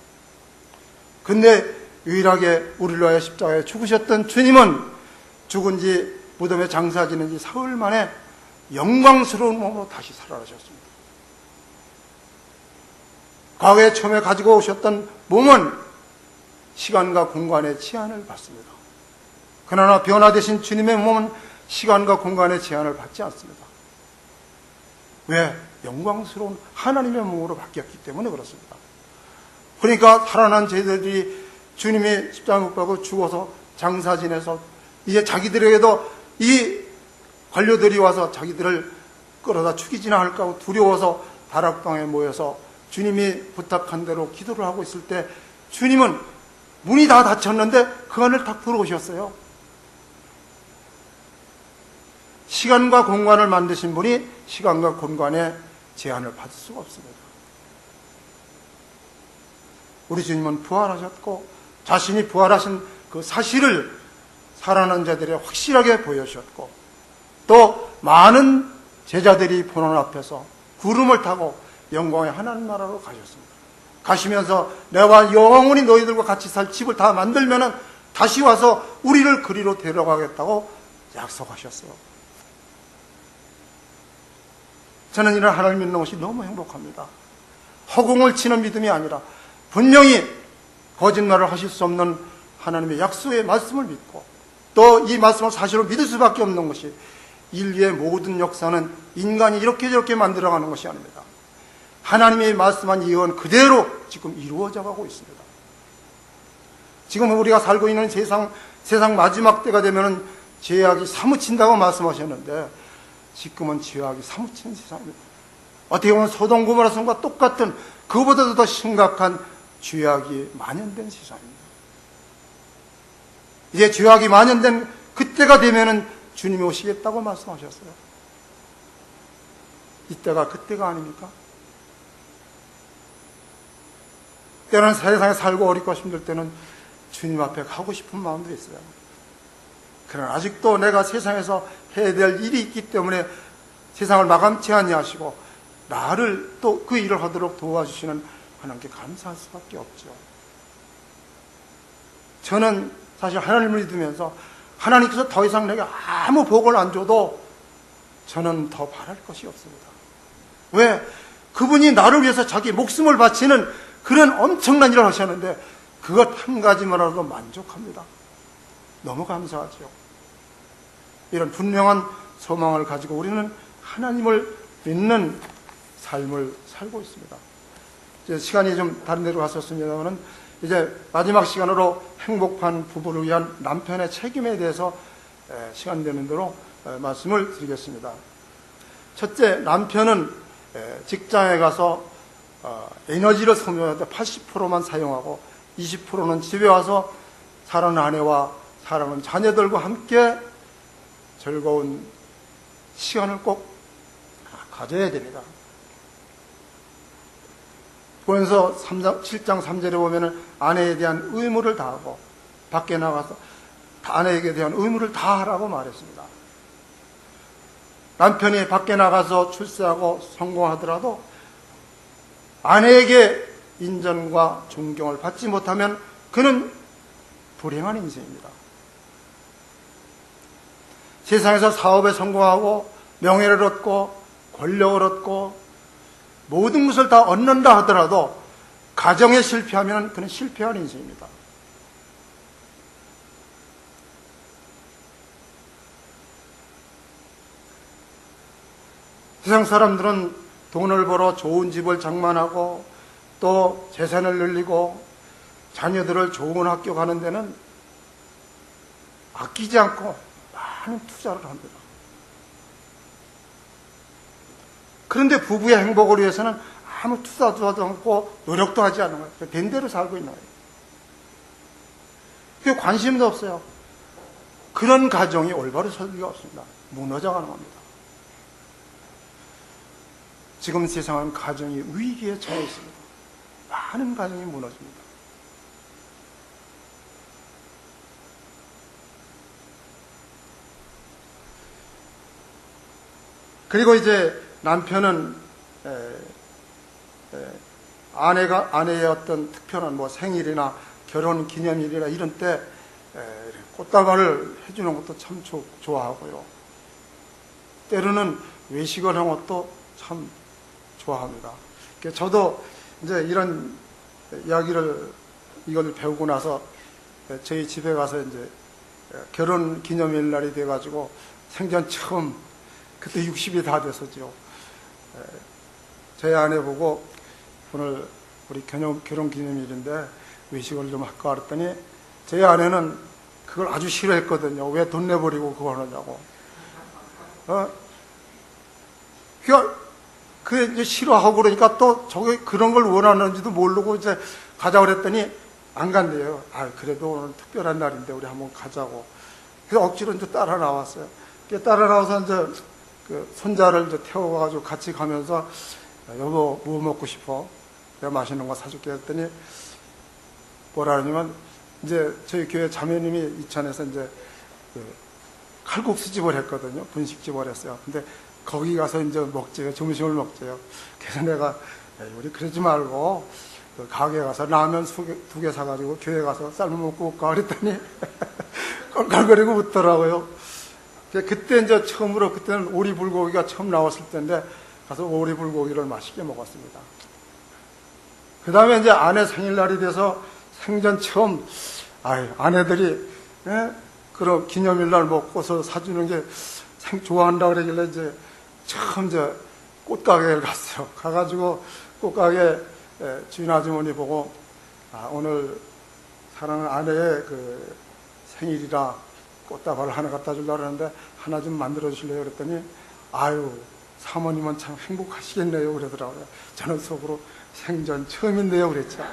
근데 유일하게 우리를 위하여 십자가에 죽으셨던 주님은 죽은 지 무덤에 장사 지는 지 사흘 만에 영광스러운 몸으로 다시 살아나셨습니다. 과거에 처음에 가지고 오셨던 몸은 시간과 공간의 제한을 받습니다. 그러나 변화되신 주님의 몸은 시간과 공간의 제한을 받지 않습니다. 왜? 영광스러운 하나님의 몸으로 바뀌었기 때문에 그렇습니다. 그러니까 살아난 제자들이 주님이 십자가 못 박고 죽어서 장사 지내서 이제 자기들에게도 이 관료들이 와서 자기들을 끌어다 죽이지나 할까 하고 두려워서 다락방에 모여서 주님이 부탁한 대로 기도를 하고 있을 때 주님은 문이 다 닫혔는데 그 안을 딱 들어오셨어요. 시간과 공간을 만드신 분이 시간과 공간의 제한을 받을 수가 없습니다. 우리 주님은 부활하셨고 자신이 부활하신 그 사실을 살아난 자들에 확실하게 보여주셨고, 또 많은 제자들이 보는 앞에서 구름을 타고 영광의 하나님 나라로 가셨습니다. 가시면서 내가 영원히 너희들과 같이 살 집을 다 만들면은 다시 와서 우리를 그리로 데려가겠다고 약속하셨어요. 저는 이런 하나님 믿는 것이 너무 행복합니다. 허공을 치는 믿음이 아니라 분명히 거짓말을 하실 수 없는 하나님의 약속의 말씀을 믿고 또 이 말씀을 사실로 믿을 수밖에 없는 것이 인류의 모든 역사는 인간이 이렇게 저렇게 만들어가는 것이 아닙니다. 하나님의 말씀한 예언 그대로 지금 이루어져 가고 있습니다. 지금 우리가 살고 있는 세상 마지막 때가 되면은 죄악이 사무친다고 말씀하셨는데 지금은 죄악이 사무친 세상입니다. 어떻게 보면 소돔 고모라 성과 똑같은 그보다도 더 심각한 죄악이 만연된 세상입니다. 이제 죄악이 만연된 그때가 되면은 주님이 오시겠다고 말씀하셨어요. 이때가 그때가 아닙니까? 때로는 세상에 살고 어렵고 힘들 때는 주님 앞에 가고 싶은 마음도 있어요. 그러나 아직도 내가 세상에서 해야 될 일이 있기 때문에 세상을 마감치 아니하시고 나를 또 그 일을 하도록 도와주시는 하나님께 감사할 수밖에 없죠. 저는 사실 하나님을 믿으면서 하나님께서 더 이상 내게 아무 복을 안 줘도 저는 더 바랄 것이 없습니다. 왜? 그분이 나를 위해서 자기 목숨을 바치는 그런 엄청난 일을 하셨는데 그것 한 가지만으로도 만족합니다. 너무 감사하죠. 이런 분명한 소망을 가지고 우리는 하나님을 믿는 삶을 살고 있습니다. 이제 시간이 좀 다른 데로 갔었습니다만 이제 마지막 시간으로 행복한 부부를 위한 남편의 책임에 대해서 시간 되는 대로 말씀을 드리겠습니다. 첫째, 남편은 직장에 가서 에너지를 소모할 때 80%만 사용하고 20%는 집에 와서 사랑하는 아내와 사랑하는 자녀들과 함께 즐거운 시간을 꼭 가져야 됩니다. 보면서 7장 3절에 보면 아내에 대한 의무를 다하고 밖에 나가서 아내에게 대한 의무를 다하라고 말했습니다. 남편이 밖에 나가서 출세하고 성공하더라도 아내에게 인정과 존경을 받지 못하면 그는 불행한 인생입니다. 세상에서 사업에 성공하고 명예를 얻고 권력을 얻고 모든 것을 다 얻는다 하더라도 가정에 실패하면 그는 실패한 인생입니다. 세상 사람들은 돈을 벌어 좋은 집을 장만하고 또 재산을 늘리고 자녀들을 좋은 학교 가는 데는 아끼지 않고 많은 투자를 합니다. 그런데 부부의 행복을 위해서는 아무 투자도 하지 않고 노력도 하지 않는 거예요. 된 대로 살고 있는 거예요. 그게 관심도 없어요. 그런 가정이 올바로 설 리가 없습니다. 무너져가는 겁니다. 지금 세상은 가정이 위기에 처해 있습니다. 많은 가정이 무너집니다. 그리고 이제 남편은 아내의 어떤 특별한 뭐 생일이나 결혼 기념일이나 이런 때 꽃다발을 해주는 것도 참 좋아하고요. 때로는 외식을 하는 것도 참 좋아합니다. 저도 이제 이런 이걸 배우고 나서 저희 집에 가서 이제 결혼 기념일 날이 돼가지고 생전 처음 그때 60이 다 됐었죠. 저희 아내 보고 오늘 우리 결혼 기념일인데 외식을 좀 할까 그랬더니 저희 아내는 그걸 아주 싫어했거든요. 왜 돈 내버리고 그거 하느냐고. 그 이제 싫어하고 그러니까 또 저게 그런 걸 원하는지도 모르고 이제 가자고 그랬더니 안 간대요. 그래도 오늘 특별한 날인데 우리 한번 가자고. 그래서 억지로 이제 따라 나왔어요. 따라 나와서 이제 그 손자를 이제 태워가지고 같이 가면서 여보 뭐 먹고 싶어? 내가 맛있는 거 사줄게 했더니 뭐라 하냐면 이제 저희 교회 자매님이 이천에서 이제 그 칼국수집을 했거든요. 분식집을 했어요. 근데 거기 가서 이제 먹재요. 점심을 먹재요. 그래서 내가 우리 그러지 말고 그 가게 가서 라면 2개 사가지고 교회 가서 삶아 먹고 올까 그랬더니 껄껄거리고 웃더라고요. 그때 이제 처음으로 그때는 오리불고기가 처음 나왔을 때인데 가서 오리불고기를 맛있게 먹었습니다. 그 다음에 이제 아내 생일날이 돼서 생전 처음 아내들이, 예? 그런 기념일날 먹고서 사주는 게 좋아한다 그러길래 이제 처음 이제 꽃가게를 갔어요. 가가지고 꽃가게 주인 아주머니 보고, 오늘 사랑하는 아내의 그 생일이라 꽃다발을 하나 갖다 주려고 그러는데 하나 좀 만들어 주실래요? 그랬더니, 사모님은 참 행복하시겠네요. 그러더라고요. 저는 속으로 생전 처음인데요. 그랬죠.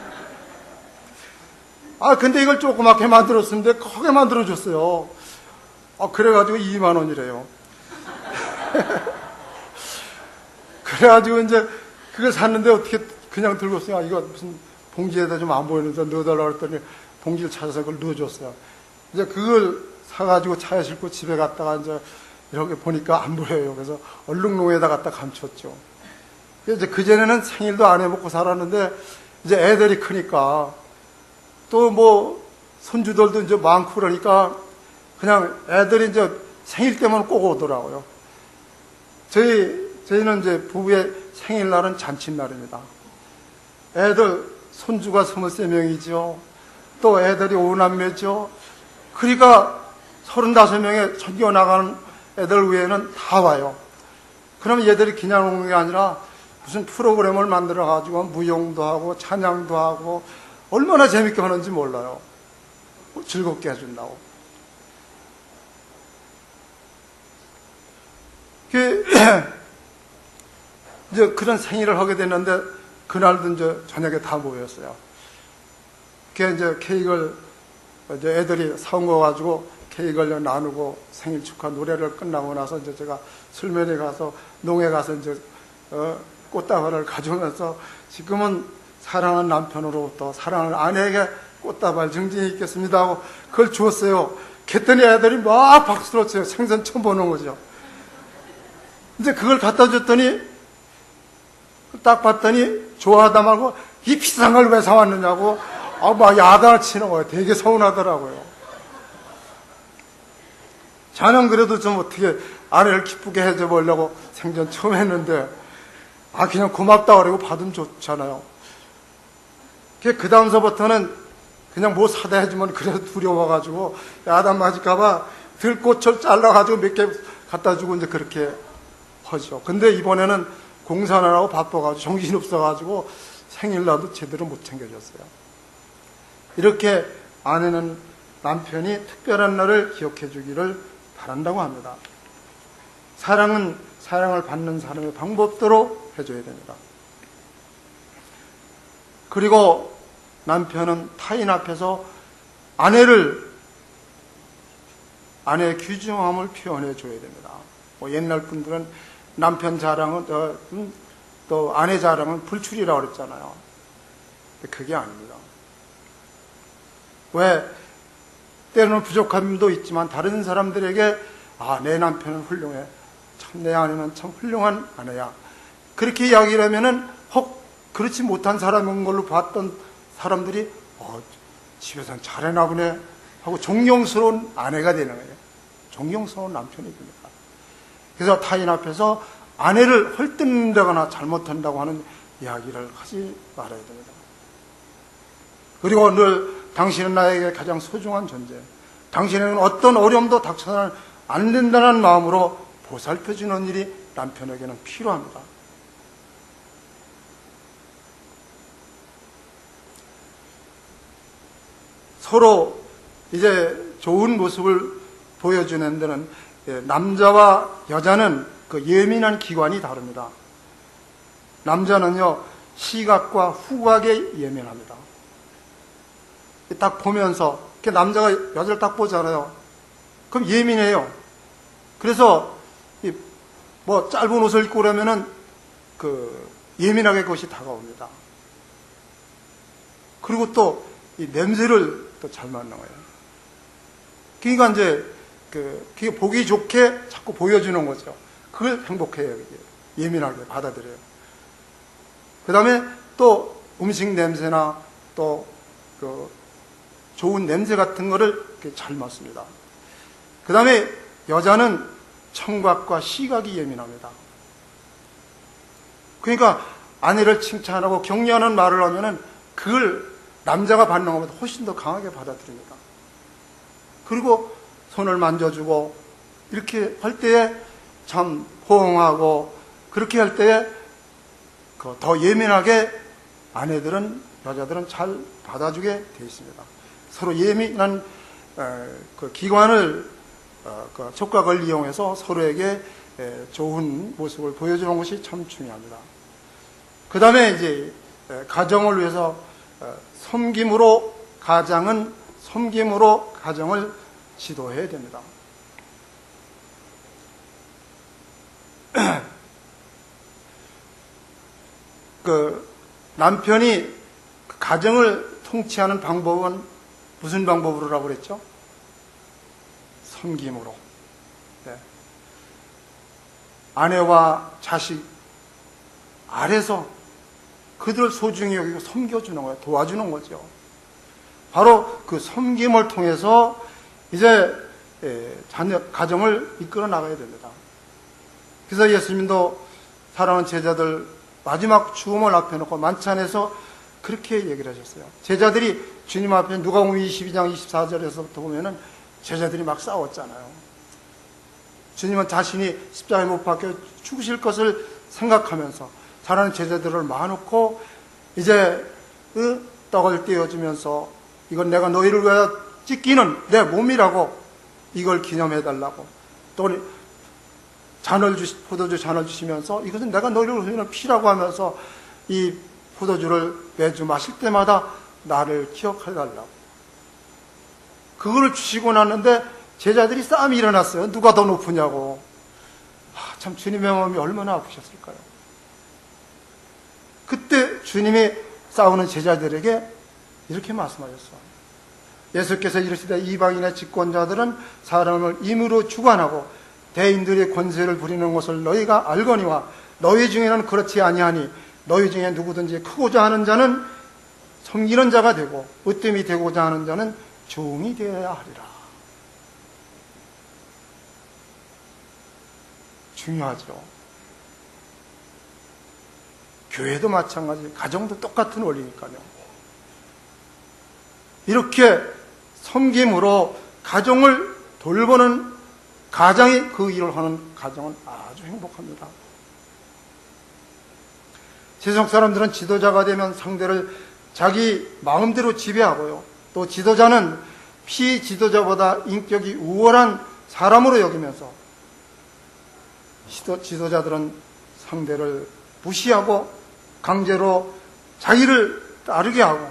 근데 이걸 조그맣게 만들었는데 크게 만들어줬어요. 그래가지고 2만 원이래요. 그래가지고 이제 그걸 샀는데 어떻게 그냥 들고 있어요. 이거 무슨 봉지에다 좀 안 보이는데 넣어달라고 그랬더니 봉지를 찾아서 그걸 넣어줬어요. 이제 그걸 사가지고 차에 싣고 집에 갔다가 이제 이렇게 보니까 안 보여요. 그래서 얼룩농에다 갖다 감췄죠. 이제 그전에는 생일도 안 해먹고 살았는데 이제 애들이 크니까 또 뭐 손주들도 이제 많고 그러니까 그냥 애들이 이제 생일 때만 꼭 오더라고요. 저희는 이제 부부의 생일날은 잔칫날입니다. 애들 손주가 23명이죠. 또 애들이 5남매죠. 그러니까 35명의 전교 나가는 애들 외에는 다 와요. 그럼 얘들이 그냥 오는 게 아니라 무슨 프로그램을 만들어가지고 무용도 하고 찬양도 하고 얼마나 재밌게 하는지 몰라요. 즐겁게 해준다고. 이제 그런 생일을 하게 됐는데 그날도 이제 저녁에 다 모였어요. 그 이제 케이크를 이제 애들이 사온 거 가지고 케이크를 나누고 생일 축하 노래를 끝나고 나서 이제 제가 술면에 가서 농에 가서 이제 꽃다발을 가져오면서 지금은 사랑하는 남편으로부터 사랑하는 아내에게 꽃다발 증진이 있겠습니다 하고 그걸 주었어요. 그랬더니 애들이 막 박수를 쳐요. 생전 처음 보는 거죠. 이제 그걸 갖다 줬더니 딱 봤더니 좋아하다 말고 이 비싼 걸 왜 사왔느냐고 막 야단을 치는 거예요. 되게 서운하더라고요. 저는 그래도 좀 어떻게 아내를 기쁘게 해줘 보려고 생전 처음 했는데 그냥 고맙다 그러고 받으면 좋잖아요. 그 다음서부터는 그냥 뭐 사다 해주면 그래도 두려워가지고 야단 맞을까봐 들꽃을 잘라가지고 몇 개 갖다 주고 이제 그렇게 하죠. 근데 이번에는 공사하느라고 바빠가지고 정신없어가지고 생일날도 제대로 못 챙겨줬어요. 이렇게 아내는 남편이 특별한 날을 기억해 주기를 바란다고 합니다. 사랑은 사랑을 받는 사람의 방법대로 해줘야 됩니다. 그리고 남편은 타인 앞에서 아내의 귀중함을 표현해 줘야 됩니다. 옛날 분들은 남편 자랑은 또 아내 자랑은 불출이라고 그랬잖아요. 그게 아닙니다. 왜? 때로는 부족함도 있지만 다른 사람들에게 내 남편은 훌륭해. 참 내 아내는 참 훌륭한 아내야. 그렇게 이야기를 하면은 혹 그렇지 못한 사람인 걸로 봤던 사람들이 집에서는 잘해나 보네 하고 존경스러운 아내가 되는 거예요. 존경스러운 남편이 됩니다. 그래서 타인 앞에서 아내를 헐뜯는다거나 잘못한다고 하는 이야기를 하지 말아야 됩니다. 그리고 늘 당신은 나에게 가장 소중한 존재, 당신에게는 어떤 어려움도 닥쳐서는 안 된다는 마음으로 보살펴주는 일이 남편에게는 필요합니다. 서로 이제 좋은 모습을 보여주는 데는 남자와 여자는 그 예민한 기관이 다릅니다. 남자는요, 시각과 후각에 예민합니다. 딱 보면서, 남자가 여자를 딱 보잖아요. 그럼 예민해요. 그래서, 뭐, 짧은 옷을 입고 그러면은, 예민하게 그것이 다가옵니다. 그리고 또, 이 냄새를 또 잘 맡는 거예요. 그러니까 이제, 그게 보기 좋게 자꾸 보여주는 거죠. 그걸 행복해요. 예민하게 받아들여요. 그 다음에 또 음식 냄새나 또 좋은 냄새 같은 거를 잘 맡습니다. 그 다음에 여자는 청각과 시각이 예민합니다. 그러니까 아내를 칭찬하고 격려하는 말을 하면은 그걸 남자가 받는 것보다 훨씬 더 강하게 받아들입니다. 그리고 손을 만져주고 이렇게 할 때에 참 호응하고, 그렇게 할 때에 더 예민하게 아내들은, 여자들은 잘 받아주게 되어 있습니다. 서로 예민한 그 기관을, 그 촉각을 이용해서 서로에게 좋은 모습을 보여주는 것이 참 중요합니다. 그 다음에 이제 가정을 위해서 섬김으로 가정을 지도해야 됩니다. 그 남편이 가정을 통치하는 방법은 무슨 방법으로라고 그랬죠? 섬김으로. 네. 아내와 자식 아래서 그들을 소중히 여기고 섬겨주는 거예요. 도와주는 거죠. 바로 그 섬김을 통해서 이제 가정을 이끌어 나가야 됩니다. 그래서 예수님도 사랑하는 제자들 마지막 죽음을 앞에 놓고 만찬에서 그렇게 얘기를 하셨어요. 제자들이 주님 앞에 누가복음 22장 24절에서부터 보면은 제자들이 막 싸웠잖아요. 주님은 자신이 십자가에 못 박혀 죽으실 것을 생각하면서 사랑하는 제자들을 모아놓고 이제 그 떡을 떼어주면서 이건 내가 너희를 위하여 찢기는 내 몸이라고, 이걸 기념해달라고, 또 포도주 잔을 주시면서 이것은 내가 너희를 위하여 피라고 하면서 이 포도주를 매주 마실 때마다 나를 기억해달라고. 그거를 주시고 났는데 제자들이 싸움이 일어났어요. 누가 더 높으냐고. 참 주님의 마음이 얼마나 아프셨을까요? 그때 주님이 싸우는 제자들에게 이렇게 말씀하셨어요. 예수께서 이르시되 이방인의 집권자들은 사람을 임으로 주관하고 대인들의 권세를 부리는 것을 너희가 알거니와 너희 중에는 그렇지 아니하니 너희 중에 누구든지 크고자 하는 자는 섬기는 자가 되고 으뜸이 되고자 하는 자는 종이 되어야 하리라. 중요하죠. 교회도 마찬가지, 가정도 똑같은 원리니까요. 이렇게 섬김으로 가정을 돌보는 가장이 그 일을 하는 가정은 아주 행복합니다. 세상 사람들은 지도자가 되면 상대를 자기 마음대로 지배하고요. 또 지도자는 피지도자보다 인격이 우월한 사람으로 여기면서 지도자들은 상대를 무시하고 강제로 자기를 따르게 하고,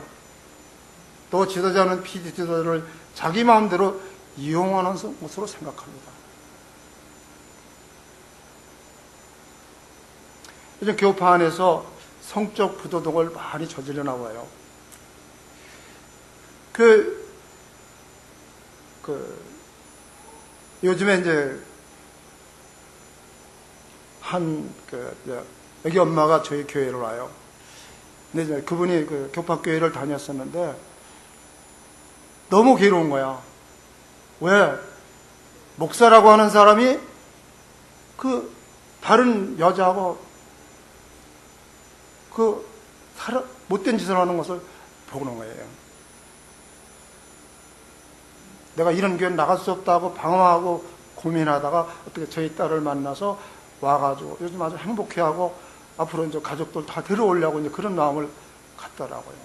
또 지도자는 피지도자를 자기 마음대로 이용하는 것으로 생각합니다. 요즘 교파 안에서 성적 부도덕을 많이 저질러 나와요. 요즘에 이제 여기 엄마가 저희 교회를 와요. 근데 이제 그분이 그 교파교회를 다녔었는데 너무 괴로운 거야. 왜? 목사라고 하는 사람이 다른 여자하고 못된 짓을 하는 것을 보는 거예요. 내가 이런 교회 나갈 수 없다고 방황하고 고민하다가 어떻게 저희 딸을 만나서 와가지고 요즘 아주 행복해하고 앞으로 이제 가족들 다 데려오려고 이제 그런 마음을 갖더라고요.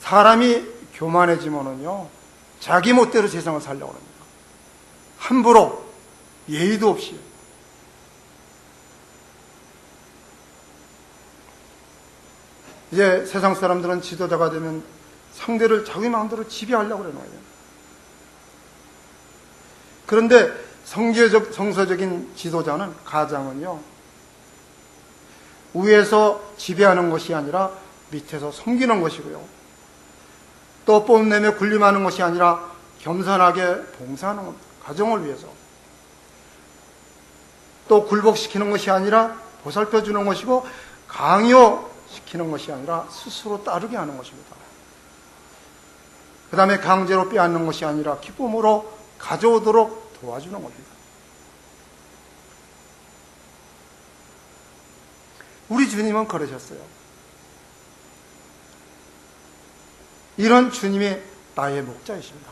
사람이 교만해지면은요, 자기 멋대로 세상을 살려고 합니다. 함부로, 예의도 없이. 이제 세상 사람들은 지도자가 되면 상대를 자기 마음대로 지배하려고 그러는 거예요. 그런데 성서적인 지도자는, 가장은요, 위에서 지배하는 것이 아니라 밑에서 섬기는 것이고요. 또 뽐내며 군림하는 것이 아니라 겸손하게 봉사하는 겁니다. 가정을 위해서. 또 굴복시키는 것이 아니라 보살펴주는 것이고, 강요시키는 것이 아니라 스스로 따르게 하는 것입니다. 그 다음에 강제로 빼앗는 것이 아니라 기쁨으로 가져오도록 도와주는 겁니다. 우리 주님은 그러셨어요. 이런 주님이 나의 목자이십니다.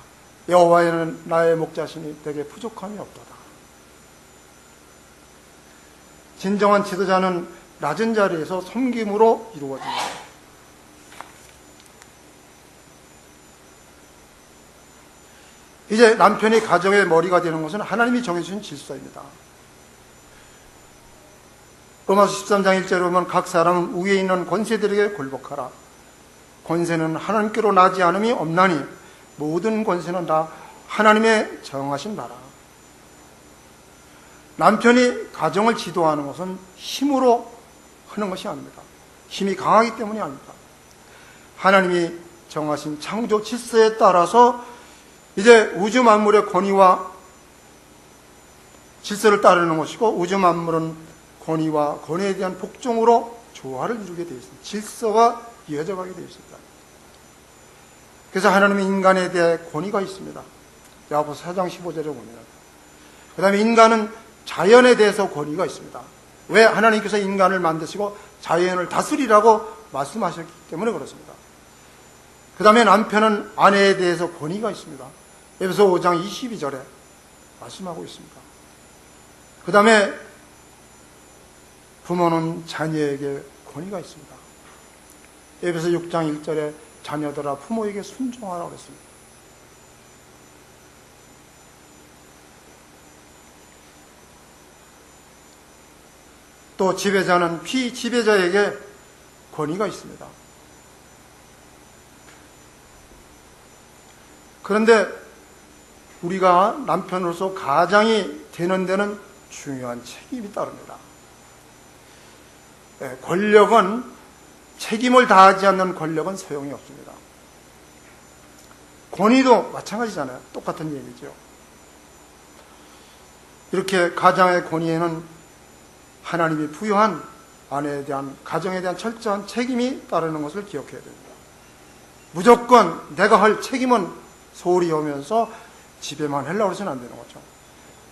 여호와에는 나의 목자시니 내게 부족함이 없도다. 진정한 지도자는 낮은 자리에서 섬김으로 이루어집니다. 이제 남편이 가정의 머리가 되는 것은 하나님이 정해주신 질서입니다. 로마서 13장 1절에 보면 각 사람은 위에 있는 권세들에게 굴복하라. 권세는 하나님께로 나지 않음이 없나니 모든 권세는 다 하나님의 정하신 나라. 남편이 가정을 지도하는 것은 힘으로 하는 것이 아닙니다. 힘이 강하기 때문이 아닙니다. 하나님이 정하신 창조 질서에 따라서 이제 우주 만물의 권위와 질서를 따르는 것이고, 우주 만물은 권위와 권위에 대한 복종으로 조화를 이루게 되어 있습니다. 질서가 이어져 가게 되어 있습니다. 그래서 하나님은 인간에 대해 권위가 있습니다. 야고보서 4장 15절에 보면. 그 다음에 인간은 자연에 대해서 권위가 있습니다. 왜? 하나님께서 인간을 만드시고 자연을 다스리라고 말씀하셨기 때문에 그렇습니다. 그 다음에 남편은 아내에 대해서 권위가 있습니다. 에베소 5장 22절에 말씀하고 있습니다. 그 다음에 부모는 자녀에게 권위가 있습니다. 에베소 6장 1절에 자녀들아 부모에게 순종하라고 그랬습니다. 또 지배자는 피지배자에게 권위가 있습니다. 그런데 우리가 남편으로서 가장이 되는 데는 중요한 책임이 따릅니다. 권력은, 책임을 다하지 않는 권력은 소용이 없습니다. 권위도 마찬가지잖아요. 똑같은 얘기죠. 이렇게 가장의 권위에는 하나님이 부여한 아내에 대한, 가정에 대한 철저한 책임이 따르는 것을 기억해야 됩니다. 무조건 내가 할 책임은 소홀히 오면서 지배만 하려고 해서는 안 되는 거죠.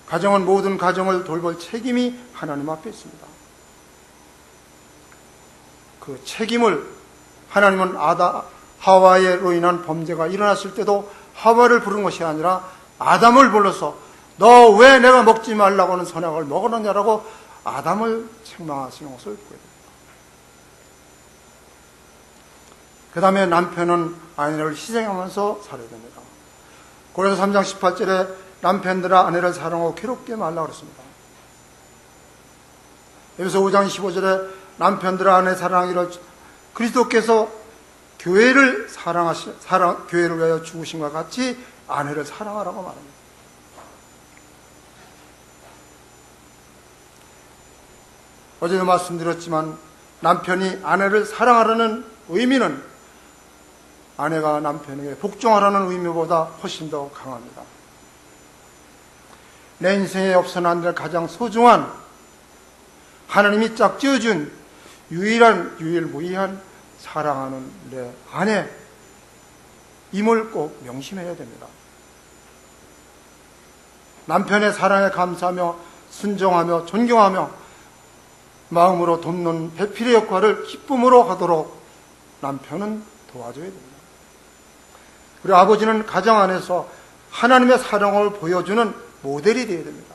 가정은 모든 가정을 돌볼 책임이 하나님 앞에 있습니다. 그 책임을 하나님은 하와로 인한 범죄가 일어났을 때도 하와를 부른 것이 아니라 아담을 불러서 너 왜 내가 먹지 말라고 하는 선악을 먹었느냐라고 아담을 책망하시는 것을 보게 됩니다. 그 다음에 남편은 아내를 희생하면서 살아야 됩니다. 고린도서 3장 18절에 남편들아 아내를 사랑하고 괴롭게 말라 그랬습니다. 여기서 5장 15절에 남편들아 아내 사랑하기를 그리스도께서 교회를 교회를 위하여 죽으신 것 같이 아내를 사랑하라고 말합니다. 어제도 말씀드렸지만 남편이 아내를 사랑하라는 의미는 아내가 남편에게 복종하라는 의미보다 훨씬 더 강합니다. 내 인생에 없어서는 안 될 가장 소중한, 하나님이 짝지어준 유일무이한 사랑하는 내 아내, 임을 꼭 명심해야 됩니다. 남편의 사랑에 감사하며 순종하며 존경하며 마음으로 돕는 배필의 역할을 기쁨으로 하도록 남편은 도와줘야 됩니다. 그리고 아버지는 가정 안에서 하나님의 사랑을 보여주는 모델이 되어야 됩니다.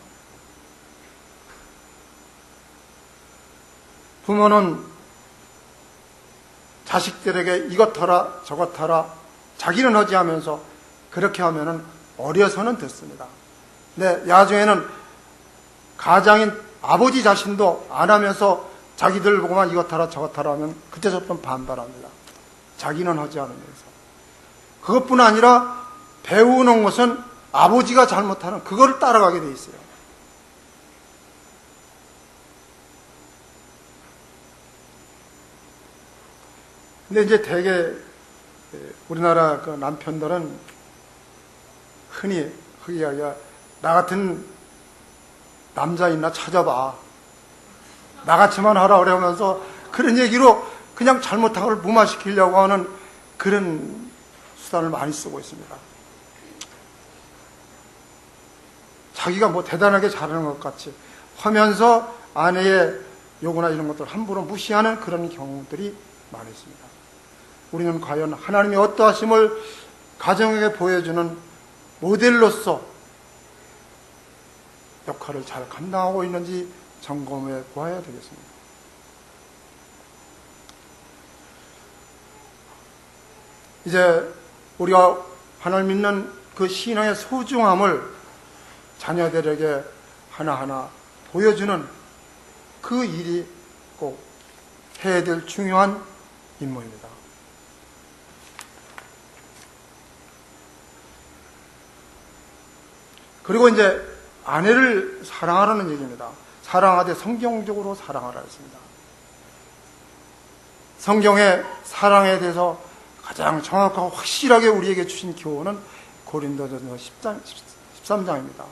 부모는 자식들에게 이것 하라 저것 하라 자기는 하지 하면서 그렇게 하면은 어려서는 듣습니다. 근데 야중에는 가장인 아버지 자신도 안 하면서 자기들 보고만 이것 하라 저것 하라 하면 그때부터 반발합니다. 자기는 하지 않으면서. 그것뿐 아니라 배우는 것은 아버지가 잘못하는 그거를 따라가게 돼 있어요. 근데 이제 대개 우리나라 그 남편들은 흔히 나 같은 남자 있나 찾아봐. 나같이만 하라 그러면서 그런 얘기로 그냥 잘못한 걸 무마시키려고 하는 그런 수단을 많이 쓰고 있습니다. 자기가 뭐 대단하게 잘하는 것 같이 하면서 아내의 요구나 이런 것들을 함부로 무시하는 그런 경우들이 많이 있습니다. 우리는 과연 하나님이 어떠하심을 가정에게 보여주는 모델로서 역할을 잘 감당하고 있는지 점검해 보아야 되겠습니다. 이제 우리가 하나님 믿는 그 신앙의 소중함을 자녀들에게 하나하나 보여주는 그 일이 꼭 해야 될 중요한 임무입니다. 그리고 이제 아내를 사랑하라는 얘기입니다. 사랑하되 성경적으로 사랑하라 했습니다. 성경의 사랑에 대해서 가장 정확하고 확실하게 우리에게 주신 교훈은 고린도전서 13장입니다.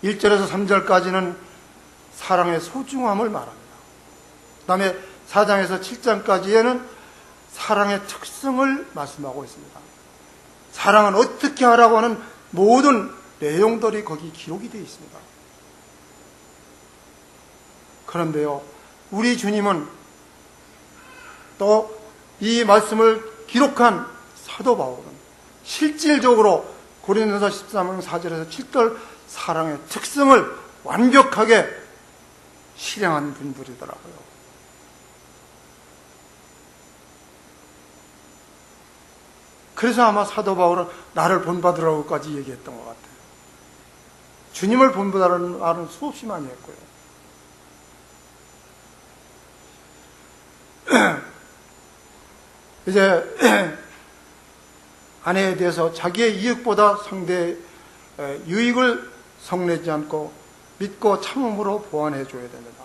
1절에서 3절까지는 사랑의 소중함을 말합니다. 그 다음에 4장에서 7장까지에는 사랑의 특성을 말씀하고 있습니다. 사랑은 어떻게 하라고 하는 모든 내용들이 거기 기록이 되어 있습니다. 그런데요, 우리 주님은 또 이 말씀을 기록한 사도 바울은 실질적으로 고린도서 13장 4절에서 7절 사랑의 특성을 완벽하게 실행한 분들이더라고요. 그래서 아마 사도 바울은 나를 본받으라고까지 얘기했던 것 같아요. 주님을 본받으라는 말은 수없이 많이 했고요. 이제 아내에 대해서 자기의 이익보다 상대의 유익을 성내지 않고 믿고 참음으로 보완해 줘야 됩니다.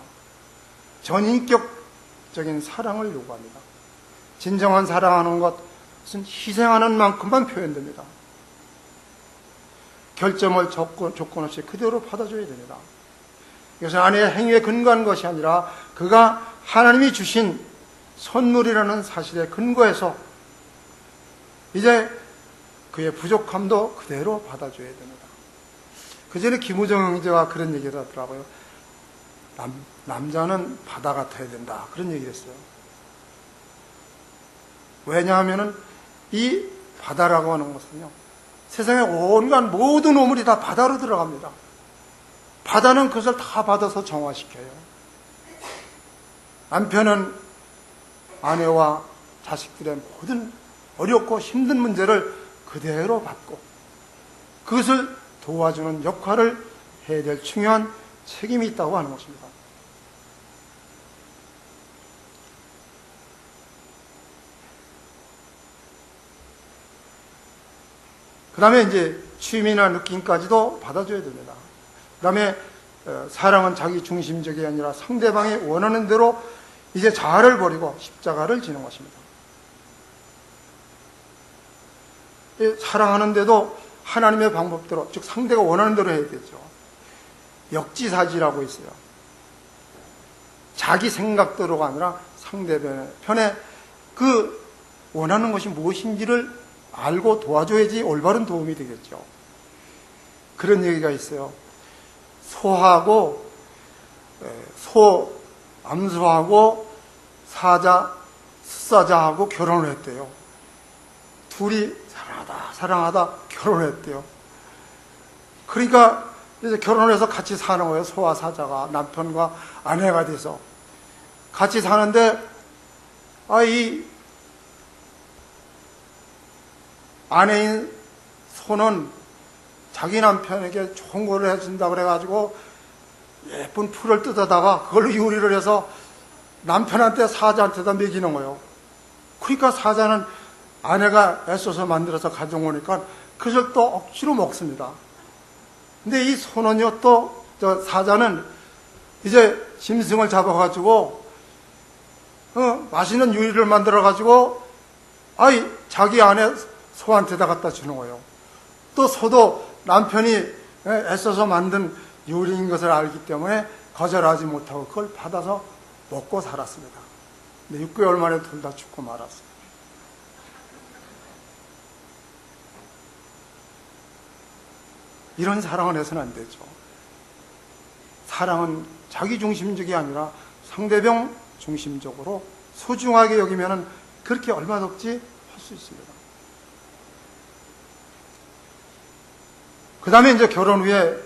전인격적인 사랑을 요구합니다. 진정한 사랑하는 것은 희생하는 만큼만 표현됩니다. 결점을 조건 없이 그대로 받아줘야 됩니다. 이것은 아내의 행위에 근거한 것이 아니라 그가 하나님이 주신 선물이라는 사실에 근거해서 이제 그의 부족함도 그대로 받아줘야 됩니다. 그 전에 김우정 형제가 그런 얘기를 하더라고요. 남자는 바다 같아야 된다. 그런 얘기를 했어요. 왜냐하면 이 바다라고 하는 것은요, 세상의 온갖 모든 오물이 다 바다로 들어갑니다. 바다는 그것을 다 받아서 정화시켜요. 남편은 아내와 자식들의 모든 어렵고 힘든 문제를 그대로 받고 그것을 도와주는 역할을 해야 될 중요한 책임이 있다고 하는 것입니다. 그 다음에 이제 취미나 느낌까지도 받아줘야 됩니다. 그 다음에 사랑은 자기 중심적이 아니라 상대방이 원하는 대로 이제 자아를 버리고 십자가를 지는 것입니다. 사랑하는데도 하나님의 방법대로, 즉 상대가 원하는 대로 해야 되죠. 역지사지라고 있어요. 자기 생각대로가 아니라 상대편에 그 원하는 것이 무엇인지를 알고 도와줘야지 올바른 도움이 되겠죠. 그런 얘기가 있어요. 암소하고 숫사자하고 결혼을 했대요. 둘이 사랑하다 결혼을 했대요. 그러니까 이제 결혼해서 같이 사는 거예요. 소와 사자가 남편과 아내가 돼서 같이 사는데 이 아내인 소는 자기 남편에게 좋은 거를 해준다 그래가지고 예쁜 풀을 뜯어다가 그걸로 요리를 해서 남편한테 사자한테다 먹이는 거예요. 그러니까 사자는 아내가 애써서 만들어서 가져오니까 그것을 또 억지로 먹습니다. 근데 이 소는요, 저 사자는 이제 짐승을 잡아가지고 맛있는 요리를 만들어가지고 자기 아내 소한테다 갖다 주는 거예요. 또 소도 남편이 애써서 만든 요리인 것을 알기 때문에 거절하지 못하고 그걸 받아서 먹고 살았습니다. 근데 6개월 만에 둘 다 죽고 말았어요. 이런 사랑을 해서는 안 되죠. 사랑은 자기 중심적이 아니라 상대방 중심적으로 소중하게 여기면 그렇게 얼마든지 할 수 있습니다. 그 다음에 이제 결혼 후에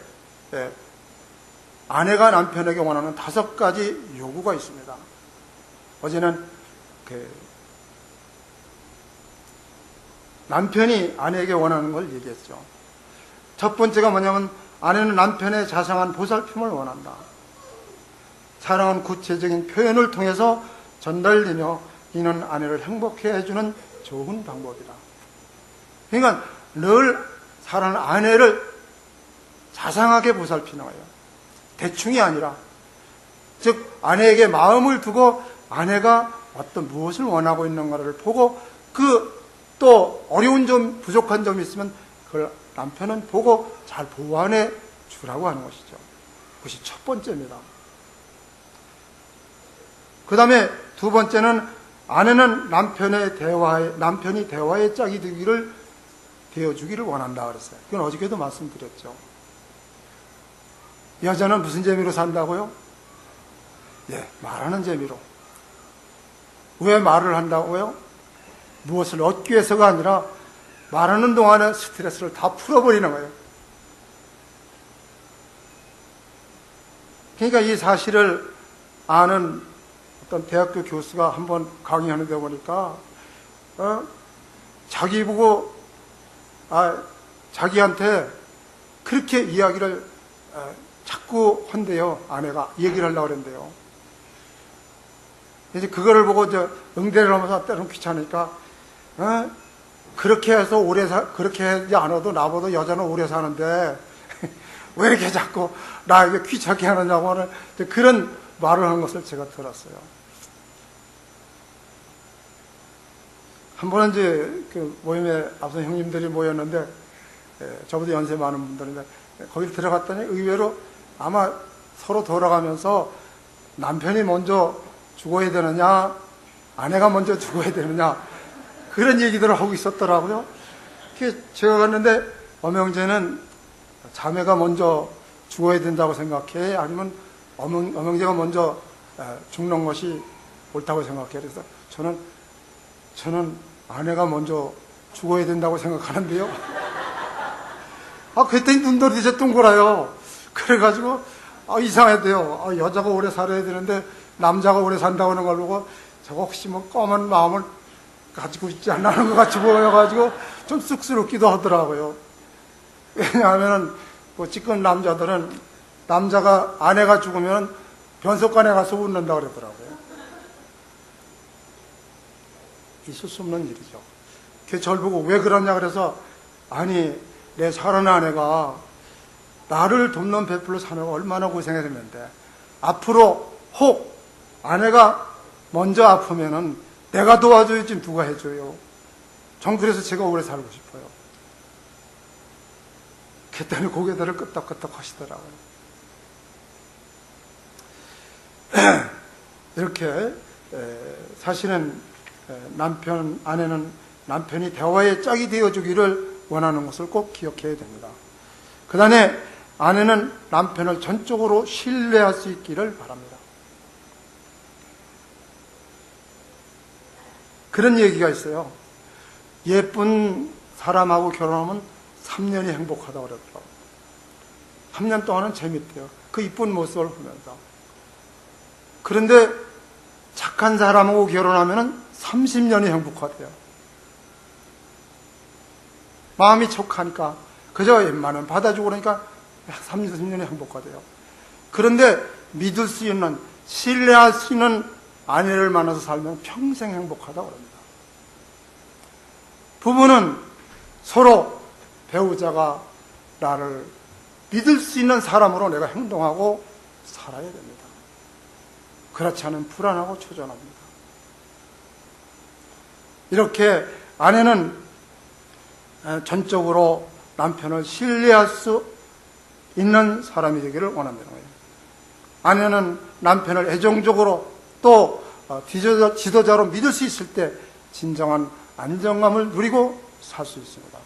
아내가 남편에게 원하는 5가지 요구가 있습니다. 어제는 남편이 아내에게 원하는 걸 얘기했죠. 첫 번째가 뭐냐면 아내는 남편의 자상한 보살핌을 원한다. 사랑은 구체적인 표현을 통해서 전달되며 이는 아내를 행복해 해주는 좋은 방법이다. 그러니까 늘 사랑하는 아내를 자상하게 보살피는 거예요. 대충이 아니라, 즉 아내에게 마음을 두고 아내가 어떤 무엇을 원하고 있는가를 보고 그 또 어려운 점, 부족한 점이 있으면 그걸 남편은 보고 잘 보완해 주라고 하는 것이죠. 그것이 첫 번째입니다. 그 다음에 두 번째는 아내는 남편이 대화의 짝이 되어주기를 원한다 그랬어요. 그건 어저께도 말씀드렸죠. 여자는 무슨 재미로 산다고요? 말하는 재미로. 왜 말을 한다고요? 무엇을 얻기 위해서가 아니라 말하는 동안에 스트레스를 다 풀어버리는 거예요. 그러니까 이 사실을 아는 어떤 대학교 교수가 한번 강의하는데 보니까 자기 보고 자기한테 그렇게 이야기를 자꾸 한대요. 아내가 얘기를 하려고 그랬는데요. 이제 그거를 보고 응대를 하면서 때로는 귀찮으니까 그렇게 해서 그렇게 하지 않아도 나보다 여자는 오래 사는데 왜 이렇게 자꾸 나에게 귀찮게 하느냐고 하는 그런 말을 하는 것을 제가 들었어요. 한 번은 이제 그 모임에 앞서 형님들이 모였는데 저보다 연세 많은 분들인데 거기 들어갔더니 의외로 아마 서로 돌아가면서 남편이 먼저 죽어야 되느냐 아내가 먼저 죽어야 되느냐 그런 얘기들을 하고 있었더라고요. 제가 갔는데 엄영재는 자매가 먼저 죽어야 된다고 생각해? 아니면 엄영재가 먼저 죽는 것이 옳다고 생각해? 그래서 저는 아내가 먼저 죽어야 된다고 생각하는데요. 그랬더니 눈돌이 제 둥그라요. 그래가지고 이상하대요. 여자가 오래 살아야 되는데 남자가 오래 산다고 하는 걸 보고 저거 혹시 뭐 검은 마음을 가지고 있지 않나는 것 같이 보여가지고 좀 쑥스럽기도 하더라고요. 왜냐하면 찌끈 남자들은 아내가 죽으면 변속관에 가서 웃는다 그러더라고요. 있을 수 없는 일이죠. 그래서 저를 보고 왜 그러냐 그래서 아니 내 사랑하는 아내가 나를 돕는 베풀로 사는 거 얼마나 고생했는데 앞으로 혹 아내가 먼저 아프면은 내가 도와줘야지 누가 해줘요. 전 그래서 제가 오래 살고 싶어요. 그랬더니 고개들을 끄덕끄덕 하시더라고요. 이렇게 사실은 아내는 남편이 대화의 짝이 되어주기를 원하는 것을 꼭 기억해야 됩니다. 그 다음에 아내는 남편을 전적으로 신뢰할 수 있기를 바랍니다. 그런 얘기가 있어요. 예쁜 사람하고 결혼하면 3년이 행복하다고 그러더라고요. 3년 동안은 재밌대요. 그 이쁜 모습을 보면서. 그런데 착한 사람하고 결혼하면 30년이 행복하대요. 마음이 촉하니까 그저 웬만하면 받아주고 그러니까 30년이 행복하대요. 그런데 믿을 수 있는, 신뢰할 수 있는 아내를 만나서 살면 평생 행복하다고 합니다. 부부는 서로 배우자가 나를 믿을 수 있는 사람으로 내가 행동하고 살아야 됩니다. 그렇지 않으면 불안하고 초조합니다. 이렇게 아내는 전적으로 남편을 신뢰할 수 있는 사람이 되기를 원한다는 거예요. 아내는 남편을 애정적으로 또 지도자로 믿을 수 있을 때 진정한 안정감을 누리고 살 수 있습니다.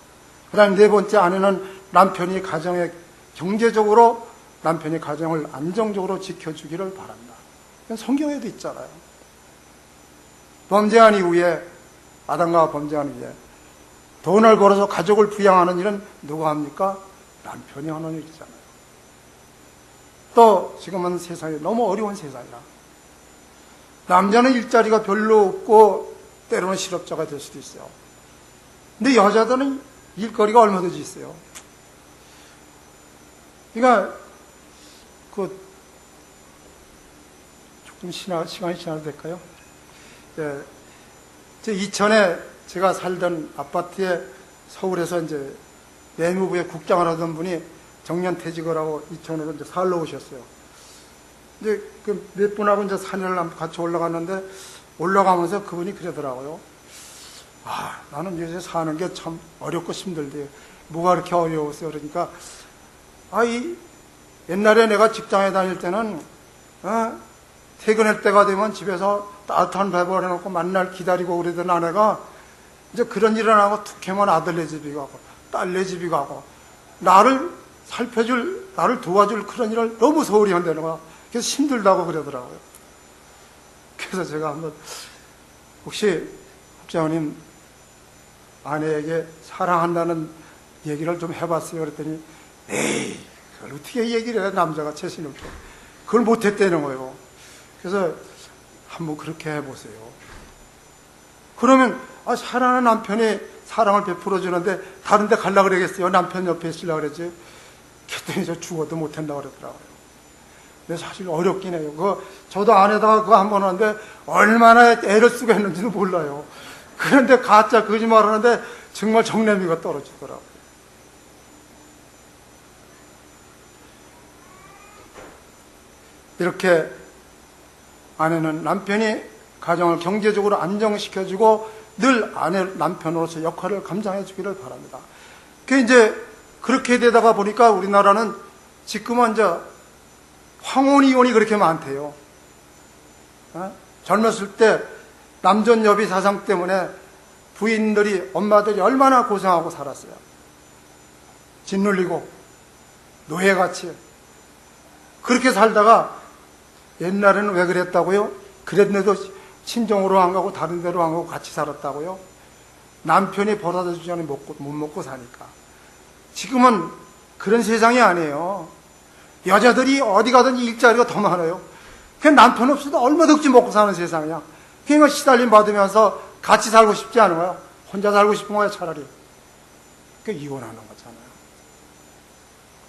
그 다음 네 번째, 아내는 남편이 경제적으로 남편이 가정을 안정적으로 지켜주기를 바란다. 성경에도 있잖아요. 범죄한 이후에, 아담과 범죄한 이후에 돈을 벌어서 가족을 부양하는 일은 누가 합니까? 남편이 하는 일이잖아요. 또 지금은 세상이 너무 어려운 세상이라 남자는 일자리가 별로 없고 때로는 실업자가 될 수도 있어요. 근데 여자들은 일거리가 얼마든지 있어요. 그러니까 조금 시간이 지나도 될까요? 예, 이천에 제가 살던 아파트에 서울에서 이제 내무부에 국장을 하던 분이 정년퇴직을 하고 이천으로 이제 살러 오셨어요. 이제 그 몇 분하고 이제 산을 같이 올라갔는데 올라가면서 그분이 그러더라고요. 아, 나는 요새 사는 게 참 어렵고 힘들대. 뭐가 그렇게 어려웠어요? 그러니까, 옛날에 내가 직장에 다닐 때는, 퇴근할 때가 되면 집에서 따뜻한 밥을 해놓고 만날 기다리고 그러던 아내가 이제 그런 일을 안 하고 툭 하면 아들네 집이 가고, 딸네 집이 가고, 나를 도와줄 그런 일을 너무 소홀히 한다는 거야. 그래서 힘들다고 그러더라고요. 그래서 제가 한번, 혹시 국장님, 아내에게 사랑한다는 얘기를 좀 해봤어요. 그랬더니, 에이, 그걸 어떻게 얘기를 해, 남자가 채신 없게. 그걸 못했다는 거예요. 그래서 한번 그렇게 해보세요. 그러면, 사랑하는 남편이 사랑을 베풀어주는데 다른 데 가려고 그러겠어요? 남편 옆에 있으려고 그러지? 그랬더니 저 죽어도 못한다고 그러더라고요. 근데 사실 어렵긴 해요. 저도 안에다가 그거 한 번 하는데 얼마나 애를 쓰고 했는지도 몰라요. 그런데 가짜 거짓말 하는데 정말 정내미가 떨어지더라고요. 이렇게 아내는 남편이 가정을 경제적으로 안정시켜주고 늘 남편으로서 역할을 감당해 주기를 바랍니다. 이제 그렇게 되다가 보니까 우리나라는 지금은 이제 황혼 이혼이 그렇게 많대요. 젊었을 때 남존여비 사상 때문에 부인들이, 엄마들이 얼마나 고생하고 살았어요. 짓눌리고 노예같이 그렇게 살다가 옛날에는 왜 그랬다고요? 그랬는데도 친정으로 안 가고 다른 데로 안 가고 같이 살았다고요? 남편이 벌어다 주지 않으면 못 먹고 사니까. 지금은 그런 세상이 아니에요. 여자들이 어디 가든지 일자리가 더 많아요. 그냥 남편 없이도 얼마든지 먹고 사는 세상이야. 그러니까 시달림 받으면서 같이 살고 싶지 않은 거야. 혼자 살고 싶은 거야, 차라리. 그러니까 이혼하는 거잖아요.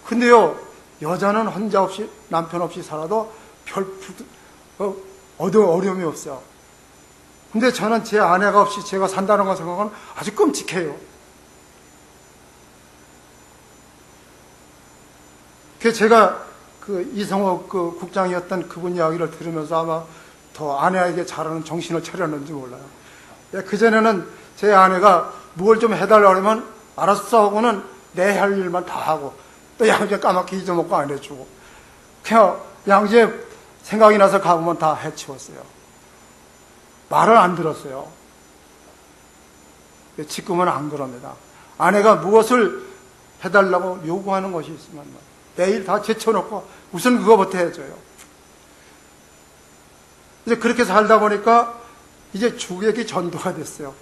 근데요, 여자는 혼자 없이, 남편 없이 살아도 어려움이 없어요. 근데 저는 제 아내가 없이 제가 산다는 거 생각은 아주 끔찍해요. 제가 이성옥 국장이었던 그분 이야기를 들으면서 아마 더 아내에게 잘하는 정신을 차렸는지 몰라요. 그전에는 제 아내가 뭘 좀 해달라고 하면 알았어 하고는 내 할 일만 다 하고 또 양재 까맣게 잊어먹고 안 해주고 그냥 양재 생각이 나서 가보면 다 해치웠어요. 말을 안 들었어요. 지금은 안 그럽니다. 아내가 무엇을 해달라고 요구하는 것이 있으면 내일 다 제쳐놓고 우선 그거부터 해줘요. 이제 그렇게 살다 보니까 이제 주객이 전도가 됐어요.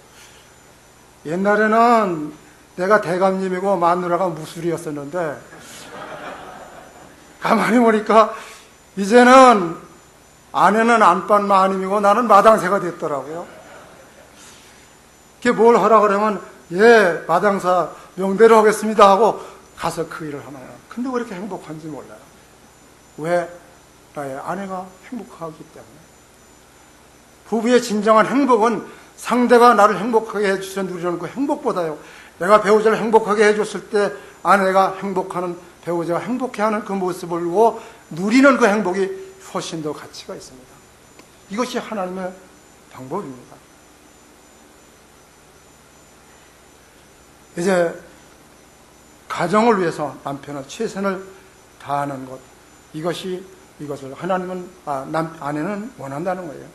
옛날에는 내가 대감님이고 마누라가 무술이었었는데 가만히 보니까 이제는 아내는 안방 마님이고 나는 마당새가 됐더라고요. 그게 뭘 하라 그러면 예, 마당사 명대로 하겠습니다 하고 가서 그 일을 하나요. 근데 왜 이렇게 행복한지 몰라요. 왜? 나의 아내가 행복하기 때문에. 부부의 진정한 행복은 상대가 나를 행복하게 해주셔서 누리는 그 행복보다요. 내가 배우자를 행복하게 해줬을 때 아내가 행복하는, 배우자가 행복해하는 그 모습을 보고 누리는 그 행복이 훨씬 더 가치가 있습니다. 이것이 하나님의 방법입니다. 이제 가정을 위해서 남편은 최선을 다하는 것, 이것을 하나님은 아내는 원한다는 거예요.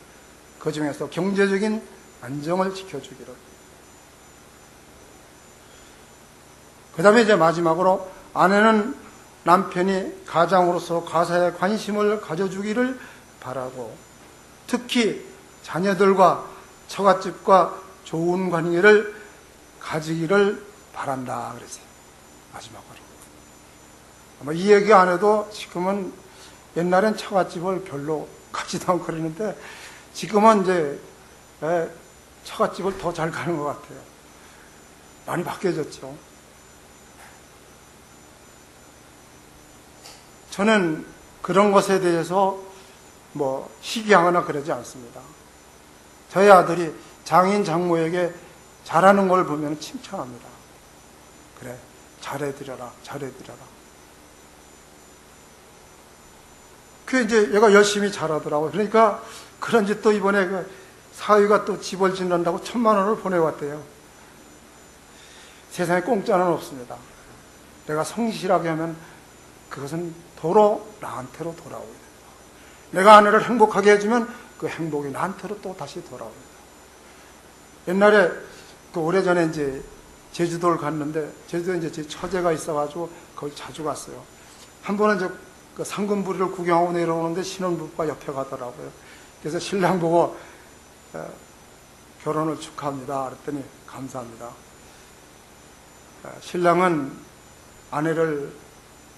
그 중에서 경제적인 안정을 지켜주기를. 그 다음에 이제 마지막으로 아내는 남편이 가장으로서 가사에 관심을 가져주기를 바라고, 특히 자녀들과 처갓집과 좋은 관계를 가지기를 바란다 그랬어요. 마지막으로. 아마 이 얘기 안 해도 지금은 옛날엔 처갓집을 별로 가지도 않고 그러는데 지금은 이제 처갓집을 더 잘 가는 것 같아요. 많이 바뀌어졌죠. 저는 그런 것에 대해서 뭐 시기하거나 그러지 않습니다. 저희 아들이 장인 장모에게 잘하는 걸 보면 칭찬합니다. 그래, 잘해드려라, 잘해드려라. 그 이제 얘가 열심히 잘하더라고요. 그러니까 그런지 또 이번에 그 사위가 또 집을 짓는다고 1,000만 원을 보내왔대요. 세상에 공짜는 없습니다. 내가 성실하게 하면 그것은 도로 나한테로 돌아오게 됩니다. 내가 아내를 행복하게 해주면 그 행복이 나한테로 또 다시 돌아옵니다. 옛날에 그 오래전에 이제 제주도를 갔는데 제주도에 이제 제 처제가 있어가지고 거기 자주 갔어요. 한 번은 이제 그 상금부리를 구경하고 내려오는데 신혼부부가 옆에 가더라고요. 그래서 신랑 보고 결혼을 축하합니다. 그랬더니 감사합니다. 신랑은 아내를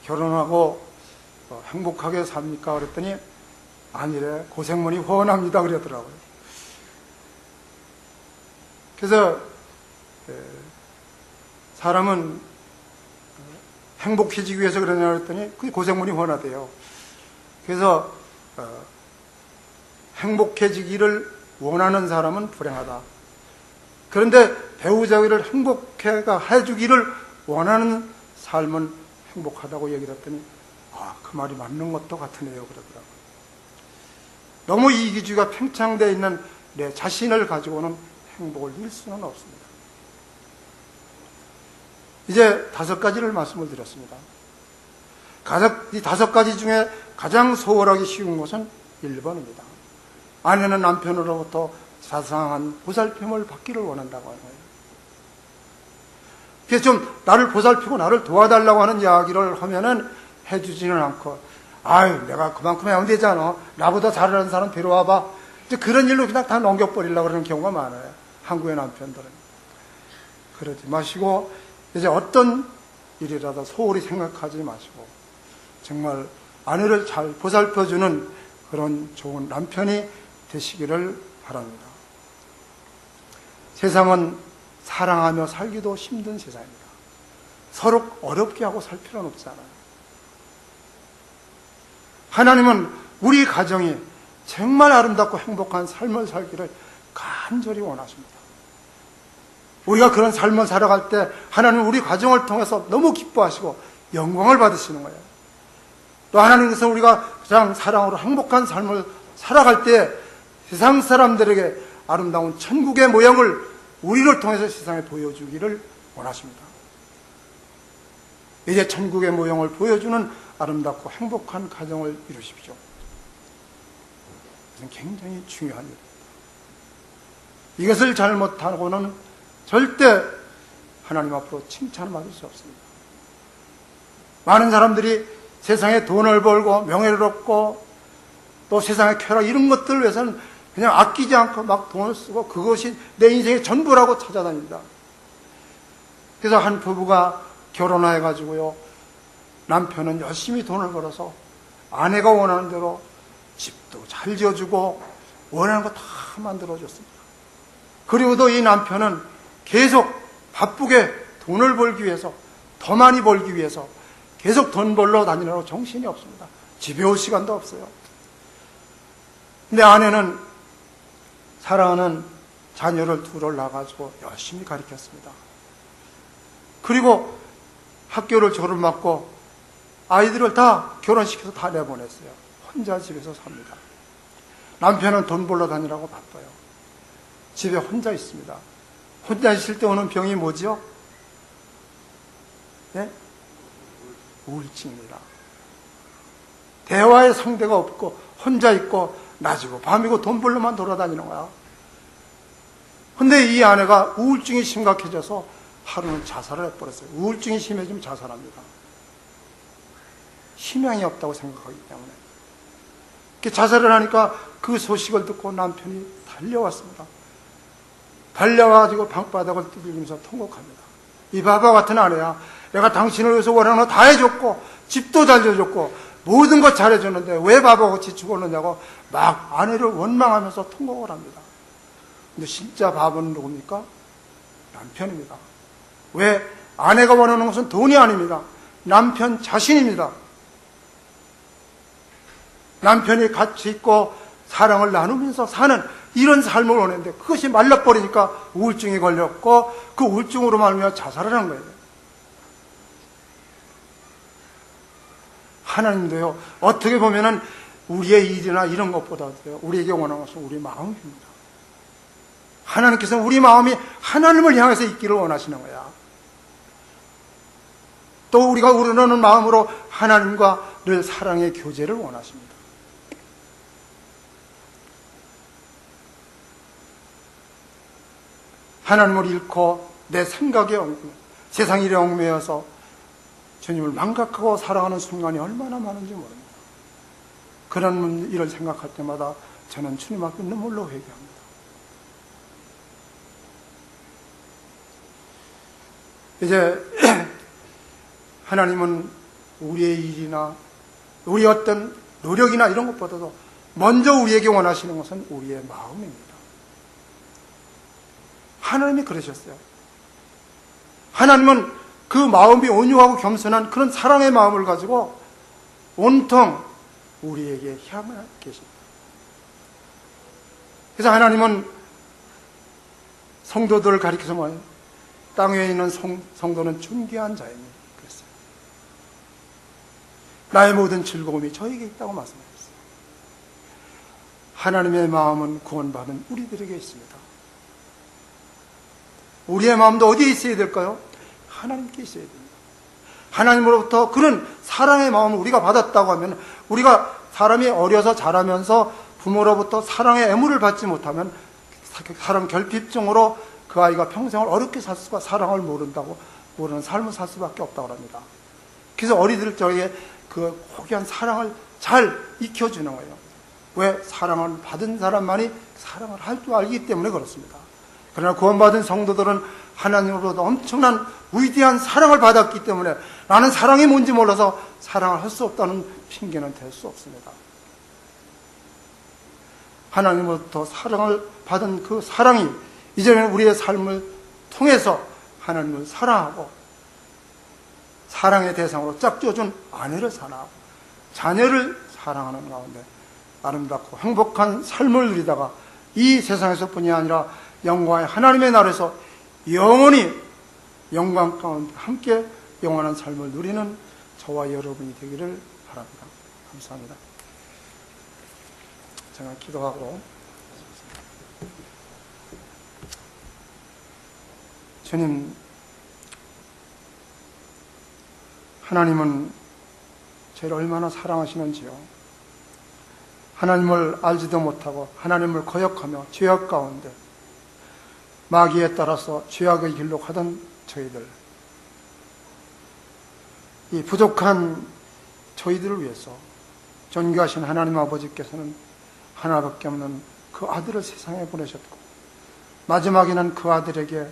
결혼하고 행복하게 삽니까? 그랬더니 아니래, 고생문이 훤합니다. 그러더라고요. 그래서 사람은 행복해지기 위해서 그러냐 그랬더니 그게 고생문이 훤하대요. 그래서 행복해지기를 원하는 사람은 불행하다. 그런데 배우자를 행복해 해주기를 원하는 삶은 행복하다고 얘기를 했더니 그 말이 맞는 것도 같으네요. 그러더라고요. 너무 이기주의가 팽창되어 있는 내 자신을 가지고는 행복을 이룰 수는 없습니다. 이제 5가지를 말씀을 드렸습니다. 이 5가지 중에 가장 소홀하기 쉬운 것은 1번입니다. 아내는 남편으로부터 자상한 보살핌을 받기를 원한다고 하는 거예요. 그래서 좀 나를 보살피고 나를 도와달라고 하는 이야기를 하면은 해주지는 않고, 아유, 내가 그만큼 하면 되잖아. 나보다 잘하는 사람 데려와봐. 이제 그런 일로 그냥 다 넘겨버리려고 그러는 경우가 많아요. 한국의 남편들은. 그러지 마시고, 이제 어떤 일이라도 소홀히 생각하지 마시고, 정말 아내를 잘 보살펴주는 그런 좋은 남편이 되시기를 바랍니다. 세상은 사랑하며 살기도 힘든 세상입니다. 서로 어렵게 하고 살 필요는 없잖아요. 하나님은 우리 가정이 정말 아름답고 행복한 삶을 살기를 간절히 원하십니다. 우리가 그런 삶을 살아갈 때 하나님은 우리 가정을 통해서 너무 기뻐하시고 영광을 받으시는 거예요. 또 하나님께서 우리가 가장 사랑으로 행복한 삶을 살아갈 때 세상 사람들에게 아름다운 천국의 모양을 우리를 통해서 세상에 보여주기를 원하십니다. 이제 천국의 모형을 보여주는 아름답고 행복한 가정을 이루십시오. 이것은 굉장히 중요한 일입니다. 이것을 잘못하고는 절대 하나님 앞으로 칭찬을 받을 수 없습니다. 많은 사람들이 세상에 돈을 벌고 명예를 얻고 또 세상의 쾌락 이런 것들을 위해서는 그냥 아끼지 않고 막 돈을 쓰고 그것이 내 인생의 전부라고 찾아다닙니다. 그래서 한 부부가 결혼해가지고요, 남편은 열심히 돈을 벌어서 아내가 원하는 대로 집도 잘 지어주고 원하는 거 다 만들어줬습니다. 그리고도 이 남편은 계속 바쁘게 돈을 벌기 위해서, 더 많이 벌기 위해서 계속 돈 벌러 다니느라고 정신이 없습니다. 집에 올 시간도 없어요. 근데 아내는 사랑하는 자녀를 둘을 낳아가지고 열심히 가르쳤습니다. 그리고 학교를 졸업 맞고 아이들을 다 결혼시켜서 다 내보냈어요. 혼자 집에서 삽니다. 남편은 돈 벌러 다니라고 바빠요. 집에 혼자 있습니다. 혼자 있을 때 오는 병이 뭐죠? 네? 우울증입니다. 대화의 상대가 없고 혼자 있고 낮이고 밤이고 돈 벌러만 돌아다니는 거야. 근데 이 아내가 우울증이 심각해져서 하루는 자살을 해버렸어요. 우울증이 심해지면 자살합니다. 희망이 없다고 생각하기 때문에. 자살을 하니까 그 소식을 듣고 남편이 달려왔습니다. 달려와가지고 방바닥을 두들기면서 통곡합니다. 이 바보 같은 아내야, 내가 당신을 위해서 원하는 거 다 해줬고 집도 잘 져줬고 모든 것 잘해줬는데 왜 바보같이 죽었느냐고 막 아내를 원망하면서 통곡을 합니다. 근데 진짜 바보는 누굽니까? 남편입니다. 왜? 아내가 원하는 것은 돈이 아닙니다. 남편 자신입니다. 남편이 같이 있고 사랑을 나누면서 사는 이런 삶을 원했는데 그것이 말라버리니까 우울증이 걸렸고 그 우울증으로 말미암아 자살을 한 거예요. 하나님도요, 어떻게 보면은 우리의 일이나 이런 것보다도요, 우리에게 원하는 것은 우리 마음입니다. 하나님께서는 우리 마음이 하나님을 향해서 있기를 원하시는 거야. 또 우리가 우러나는 마음으로 하나님과 늘 사랑의 교제를 원하십니다. 하나님을 잃고 내 생각에 얽매여 세상 일에 얽매여서 주님을 망각하고 살아가는 순간이 얼마나 많은지 모릅니다. 그런 일을 생각할 때마다 저는 주님 앞에 눈물로 회개합니다. 이제 하나님은 우리의 일이나 우리 어떤 노력이나 이런 것보다도 먼저 우리에게 원하시는 것은 우리의 마음입니다. 하나님이 그러셨어요. 하나님은 그 마음이 온유하고 겸손한 그런 사랑의 마음을 가지고 온통 우리에게 향해 계십니다. 그래서 하나님은 성도들을 가리켜서 뭐예요? 땅 위에 있는 성도는 존귀한 자입니다. 그랬어요. 나의 모든 즐거움이 저에게 있다고 말씀하셨어요. 하나님의 마음은 구원받은 우리들에게 있습니다. 우리의 마음도 어디에 있어야 될까요? 하나님께 있어야 됩니다. 하나님으로부터 그런 사랑의 마음을 우리가 받았다고 하면, 우리가 사람이 어려서 자라면서 부모로부터 사랑의 애무를 받지 못하면 사랑 결핍증으로 그 아이가 평생을 어렵게 살 수가, 사랑을 모르는 삶을 살 수밖에 없다고 합니다. 그래서 어리들 적에 그 호기한 사랑을 잘 익혀주는 거예요. 왜? 사랑을 받은 사람만이 사랑을 할 줄 알기 때문에 그렇습니다. 그러나 구원받은 성도들은 하나님으로부터 엄청난 위대한 사랑을 받았기 때문에 나는 사랑이 뭔지 몰라서 사랑을 할 수 없다는 핑계는 될 수 없습니다. 하나님으로부터 사랑을 받은 그 사랑이 이제는 우리의 삶을 통해서 하나님을 사랑하고 사랑의 대상으로 짝져준 아내를 사랑하고 자녀를 사랑하는 가운데 아름답고 행복한 삶을 누리다가 이 세상에서뿐이 아니라 영광의 하나님의 나라에서 영원히 영광 가운데 함께 영원한 삶을 누리는 저와 여러분이 되기를 바랍니다. 감사합니다. 제가 기도하고, 주님, 하나님은 저를 얼마나 사랑하시는지요. 하나님을 알지도 못하고 하나님을 거역하며 죄악 가운데 마귀에 따라서 죄악의 길로 가던 저희들, 이 부족한 저희들을 위해서 존귀하신 하나님 아버지께서는 하나밖에 없는 그 아들을 세상에 보내셨고, 마지막에는 그 아들에게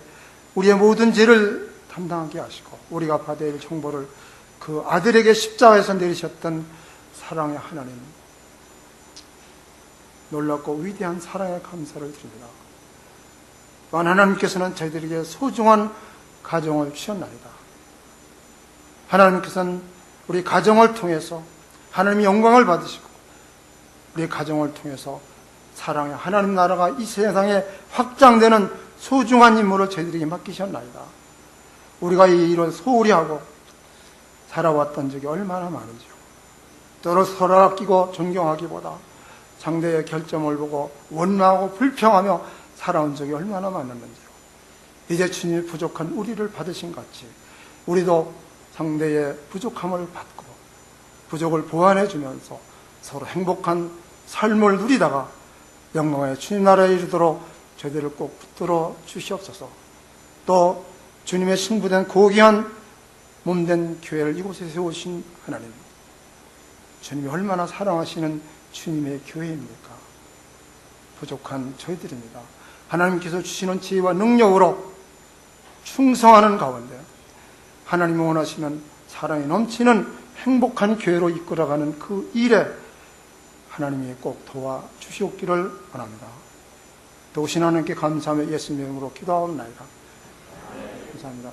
우리의 모든 죄를 담당하게 하시고 우리가 받아야 할 형벌을 그 아들에게 십자가에서 내리셨던 사랑의 하나님, 놀랍고 위대한 사랑에 감사를 드립니다. 또한 하나님께서는 저희들에게 소중한 가정을 주셨나이다. 하나님께서는 우리 가정을 통해서 하나님의 영광을 받으시고 우리 가정을 통해서 사랑의 하나님 나라가 이 세상에 확장되는 소중한 임무를 저희들에게 맡기셨나이다. 우리가 이 일을 소홀히 하고 살아왔던 적이 얼마나 많은지요. 서로 아끼고 존경하기보다 상대의 결점을 보고 원망하고 불평하며 살아온 적이 얼마나 많았는지요. 이제 주님이 부족한 우리를 받으신 같이 우리도 상대의 부족함을 받고 부족을 보완해 주면서 서로 행복한 삶을 누리다가 영광의 주님 나라에 이르도록 저희들을 꼭 붙들어 주시옵소서. 또 주님의 신부된 고귀한 몸된 교회를 이곳에 세우신 하나님, 주님이 얼마나 사랑하시는 주님의 교회입니까? 부족한 저희들입니다. 하나님께서 주시는 지혜와 능력으로 충성하는 가운데 하나님이 원하시는 사랑이 넘치는 행복한 교회로 이끌어가는 그 일에 하나님이 꼭 도와주시옵기를 원합니다. 도우신 하나님께 감사하며 예수님의 이름으로 기도하옵나이다. 감사합니다.